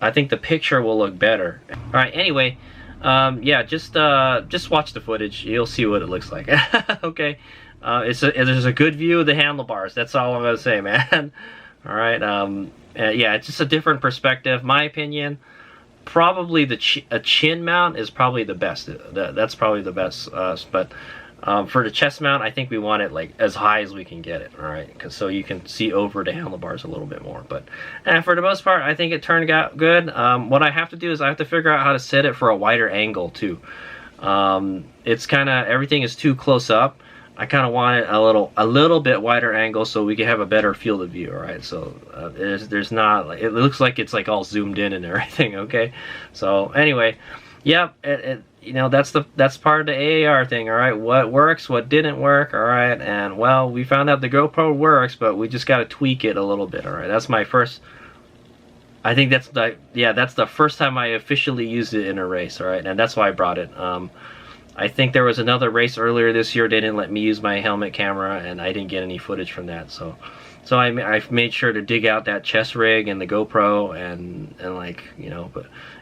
S1: I think the picture will look better. All right. Anyway, yeah, just watch the footage. You'll see what it looks like. Okay. There's a good view of the handlebars. That's all I'm gonna say, man. All right. Yeah, it's just a different perspective. My opinion, probably a chin mount is probably the best. That's probably the best. But for the chest mount, I think we want it like as high as we can get it. All right, because so you can see over the handlebars a little bit more. But for the most part, I think it turned out good. What I have to do is I have to figure out how to set it for a wider angle too. It's kind of, everything is too close up. I kind of want it a little bit wider angle so we can have a better field of view. All right, so there's not, it looks like it's like all zoomed in and everything. Okay, so anyway, yep, you know, that's part of the AAR thing. All right, what works, what didn't work. All right, and well, we found out the GoPro works, but we just got to tweak it a little bit. All right, that's my first. I think that's the first time I officially used it in a race. All right, and that's why I brought it. I think there was another race earlier this year. They didn't let me use my helmet camera, and I didn't get any footage from that. So I made sure to dig out that chest rig and the GoPro and like, you know,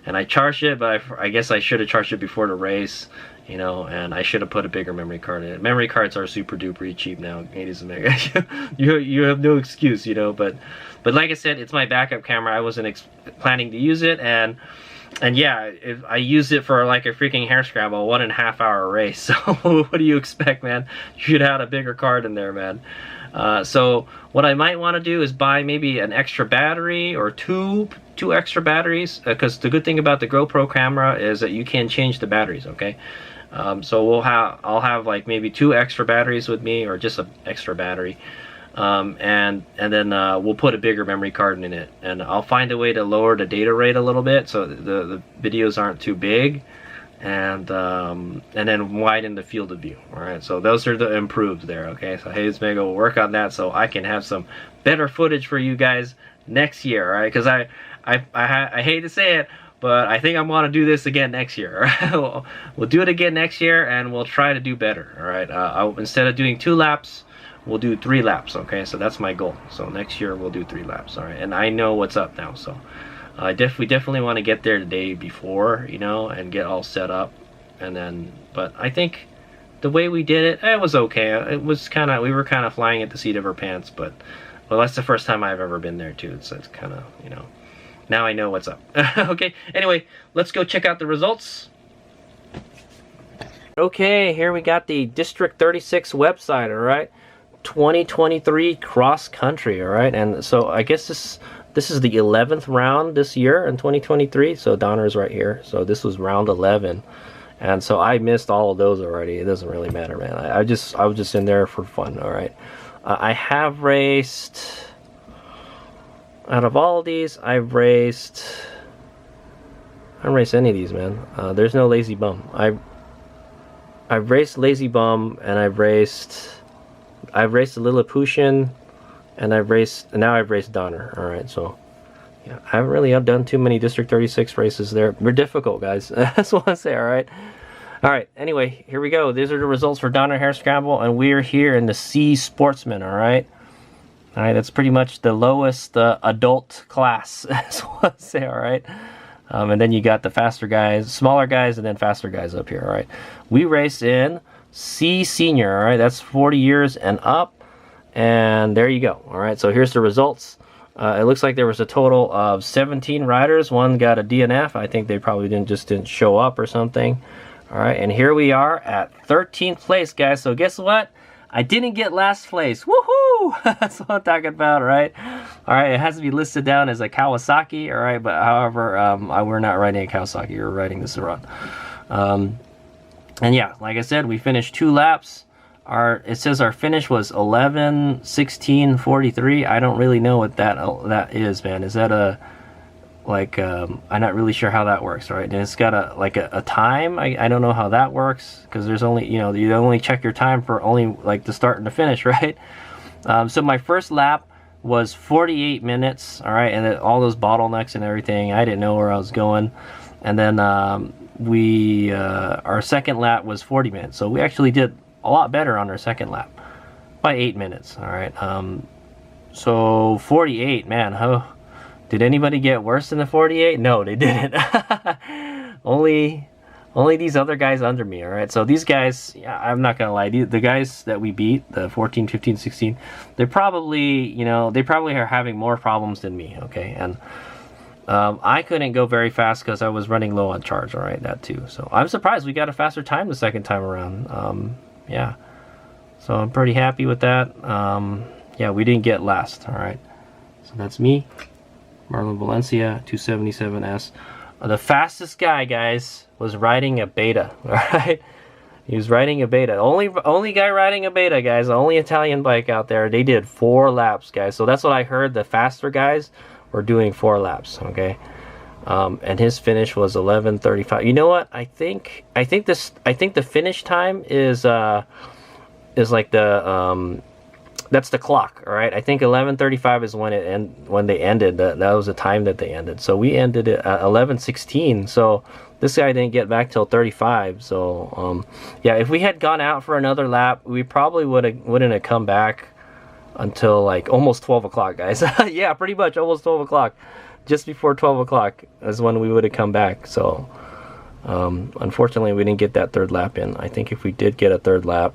S1: and I charged it, but I guess I should have charged it before the race, you know, and I should have put a bigger memory card in it. Memory cards are super duper cheap now. HadesOmega. you have no excuse, you know. But like I said, it's my backup camera. I wasn't planning to use it, and yeah, if I used it for like a freaking hare scramble, 1.5 hour race. So what do you expect, man? You should have had a bigger card in there, man. So what I might want to do is buy maybe an extra battery or two extra batteries, because the good thing about the GoPro camera is that you can change the batteries. Okay, so I'll have like maybe 2 extra batteries with me, or just an extra battery. And then we'll put a bigger memory card in it, and I'll find a way to lower the data rate a little bit so the videos aren't too big, and then widen the field of view. All right, so those are the improved there. Okay, so HadesOmega will work on that so I can have some better footage for you guys next year. All right, because I hate to say it, but I think I'm gonna do this again next year. We'll do it again next year, and we'll try to do better. All right, instead of doing 2 laps, we'll do 3 laps. Okay, so that's my goal. So next year we'll do 3 laps. All right, and I know what's up now. So we definitely want to get there the day before, you know, and get all set up. And then, but I think the way we did it, it was okay. It was kind of, we were kind of flying at the seat of our pants, but well, that's the first time I've ever been there too. So it's kind of, you know, now I know what's up. Okay, anyway, let's go check out the results. Okay, here we got the District 36 website, all right? 2023 cross country, all right? And so I guess this is the 11th round this year in 2023. So Donner's right here. So this was round 11. And so I missed all of those already. It doesn't really matter, man. I was just in there for fun, all right? I have raced, out of all of these, I haven't raced any of these, man. There's no Lazy Bum. I've raced Lazy Bum, and I've raced the Lilliputian, and now I've raced Donner. All right, so yeah, I haven't really done too many District 36 races there. They're difficult, guys. That's what I say. All right. Anyway, here we go. These are the results for Donner Hare Scramble, and we're here in the C Sportsman. All right. That's pretty much the lowest adult class. That's what I say. All right. And then you got the faster guys, smaller guys, and then faster guys up here. All right. We race in C Senior. All right. That's 40 years and up. And there you go. All right. So here's the results. It looks like there was a total of 17 riders. One got a DNF. I think they probably didn't show up or something. All right. And here we are at 13th place, guys. So guess what? I didn't get last place. Woohoo! That's what I'm talking about, right? All right, it has to be listed down as a Kawasaki, all right? But however, we're not riding a Kawasaki. We're riding the Surron. And yeah, like I said, we finished 2 laps. It says our finish was 11:16:43. I don't really know what that is, man. Is that a I'm not really sure how that works, right? And it's got a time. I don't know how that works, because there's only, you know, you only check your time for only like the start and the finish, right? So my first lap was 48 minutes, all right, and then all those bottlenecks and everything, I didn't know where I was going. And then our second lap was 40 minutes, so we actually did a lot better on our second lap by 8 minutes, all right. So 48, man, did anybody get worse than the 48? No, they didn't. only these other guys under me, all right? So these guys, yeah, I'm not going to lie, the guys that we beat, the 14, 15, 16, they're probably, you know, they probably are having more problems than me, okay? And I couldn't go very fast because I was running low on charge, all right, that too. So I'm surprised we got a faster time the second time around. Yeah, so I'm pretty happy with that. Yeah, we didn't get last, all right? So that's me. Marlon Valencia, 277S. The fastest guy, guys, was riding a Beta, alright? He was riding a Beta. Only guy riding a Beta, guys. The only Italian bike out there. They did 4 laps, guys. So that's what I heard. The faster guys were doing 4 laps, okay? And his finish was 11:35. You know what? I think the finish time is like the that's the clock, all right? I think 11:35 is when they ended. That was the time that they ended. So we ended it at 11:16. So this guy didn't get back till 35. So yeah, if we had gone out for another lap, we probably wouldn't have come back until like almost 12 o'clock, guys. Yeah, pretty much almost 12 o'clock. Just before 12 o'clock is when we would have come back. So unfortunately, we didn't get that 3rd lap in. I think if we did get a 3rd lap,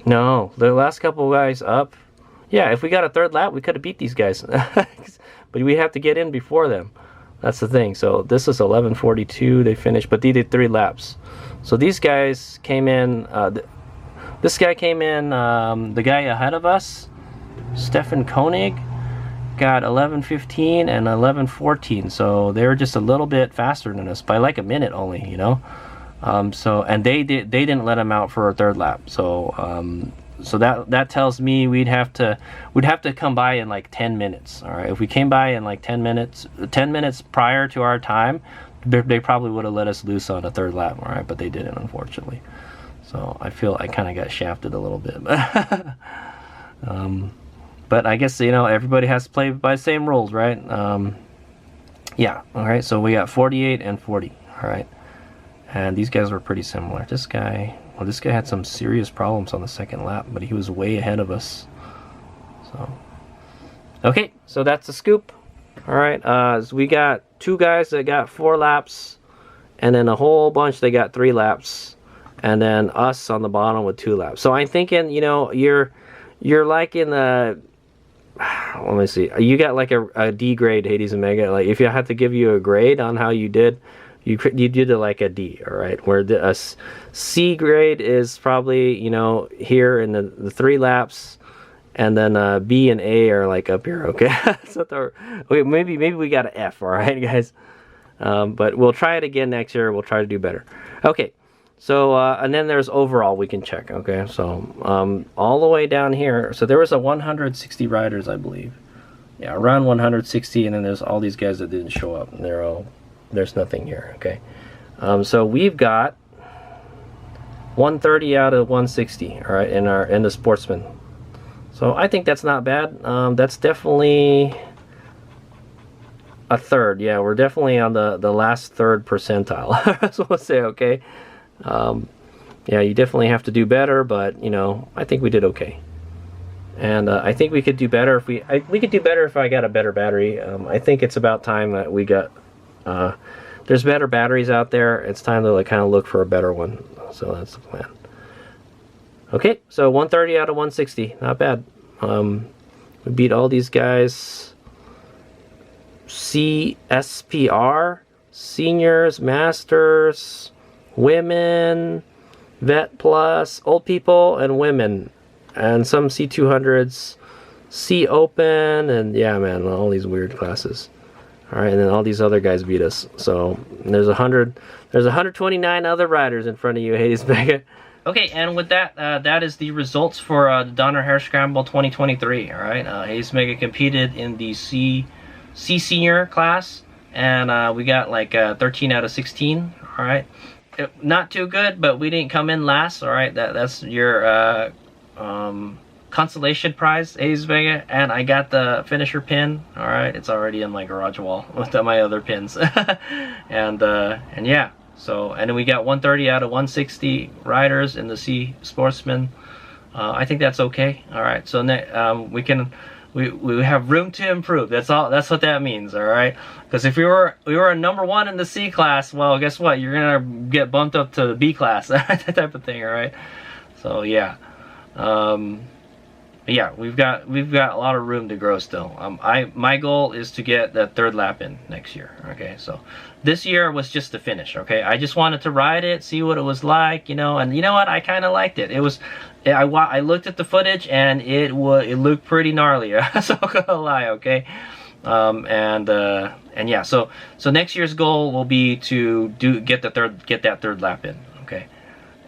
S1: no, the last couple of guys up. Yeah, if we got a 3rd lap, we could have beat these guys. But we have to get in before them. That's the thing. So this is 11:42. They finished, but they did 3 laps. So these guys came in. This guy came in. The guy ahead of us, Stefan Koenig, got 11:15 and 11:14. So they were just a little bit faster than us by like a minute only, you know. So and they didn't let him out for a 3rd lap. So so that tells me we'd have to come by in like 10 minutes. All right, if we came by in like 10 minutes prior to our time, they probably would have let us loose on a 3rd lap. All right, but they didn't, unfortunately. So I feel I kind of got shafted a little bit. But I guess, you know, everybody has to play by the same rules, right? Yeah. All right. So we got 48 and 40. All right. And these guys were pretty similar. This guy had some serious problems on the 2nd lap, but he was way ahead of us. So, okay, so that's the scoop. All right, so we got 2 guys that got 4 laps, and then a whole bunch that got 3 laps, and then us on the bottom with 2 laps. So I'm thinking, you know, you're like in the, let me see, you got like a D grade, HadesOmega. Like if you had to give you a grade on how you did, you did it like a D, all right? Where a C grade is probably, you know, here in the 3 laps, and then B and A are like up here, okay? So okay, maybe we got an F, all right, guys? But we'll try it again next year. We'll try to do better. Okay, so and then there's overall we can check, okay? So all the way down here, so there was a 160 riders, I believe. Yeah, around 160, and then there's all these guys that didn't show up. They're all, there's nothing here, okay? So we've got 130 out of 160, all right, in the sportsman. So I think that's not bad. That's definitely a third. Yeah, we're definitely on the last third percentile. That's what I'll say, okay? Yeah, you definitely have to do better, but you know, I think we did okay. And I think we could do better if we could do better if I got a better battery. I think it's about time that we got there's better batteries out there. It's time to like kind of look for a better one. So that's the plan. Okay, so 130 out of 160, not bad. We beat all these guys. CSPR, seniors, masters, women, vet plus, old people, and women, and some C200s, C open, and yeah, man, all these weird classes. All right, and then all these other guys beat us. So there's 129 other riders in front of you, HadesOmega. Okay, and with that, that is the results for the Donner Hare Scramble 2023. All right, HadesOmega competed in the C senior class, and we got like 13 out of 16. All right, not too good, but we didn't come in last. All right, that's your consolation prize, HadesOmega, and I got the finisher pin. All right, it's already in my garage wall with my other pins, and yeah. So, and then we got 130 out of 160 riders in the C Sportsman. I think that's okay. All right, so we have room to improve. That's all. That's what that means. All right, because if we were a #1 in the C class, well, guess what? You're gonna get bumped up to the B class, that type of thing. All right. So yeah, yeah, we've got a lot of room to grow still. My goal is to get that 3rd lap in next year. Okay, so this year was just the finish. Okay, I just wanted to ride it, see what it was like, you know, and you know what, I kind of liked it. It was, I looked at the footage and it looked pretty gnarly. So I'm gonna lie, okay, and yeah, so next year's goal will be to get that 3rd lap in. Okay,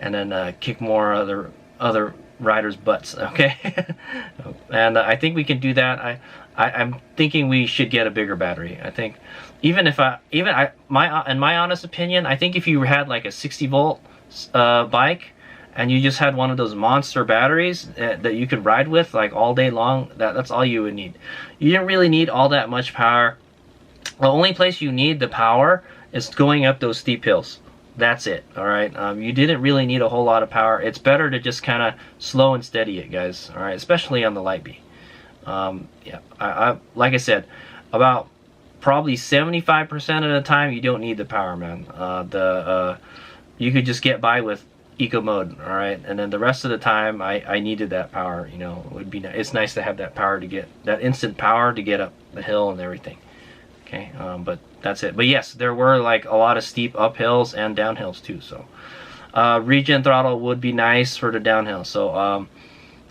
S1: and then kick more other riders' butts, okay? And I think we can do that. I'm thinking we should get a bigger battery. I think in my honest opinion, I think if you had like a 60-volt bike and you just had one of those monster batteries that you could ride with like all day long, that's all you would need. You didn't really need all that much power. The only place you need the power is going up those steep hills. That's it. All right, you didn't really need a whole lot of power. It's better to just kind of slow and steady it, guys. All right, especially on the light B. Yeah, I like I said, about probably 75% of the time you don't need the power, man. You could just get by with eco mode. All right, and then the rest of the time I needed that power. You know, it would be it's nice to have that power to get that instant power to get up the hill and everything. Okay, but that's it. But yes, there were like a lot of steep uphills and downhills too. So regen throttle would be nice for the downhill. So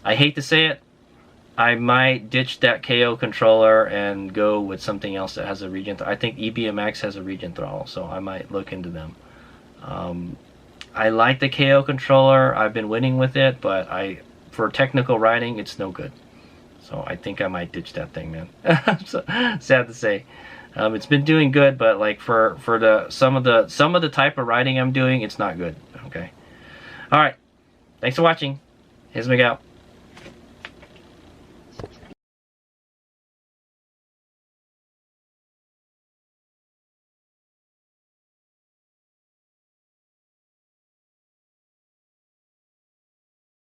S1: I hate to say it, I might ditch that KO controller and go with something else that has a regen throttle. I think EBMX has a regen throttle, so I might look into them. I like the KO controller. I've been winning with it, but for technical riding, it's no good. So I think I might ditch that thing, man. So, sad to say. It's been doing good, but like for some of the type of riding I'm doing, it's not good. Okay. All right. Thanks for watching. HadesOmega out.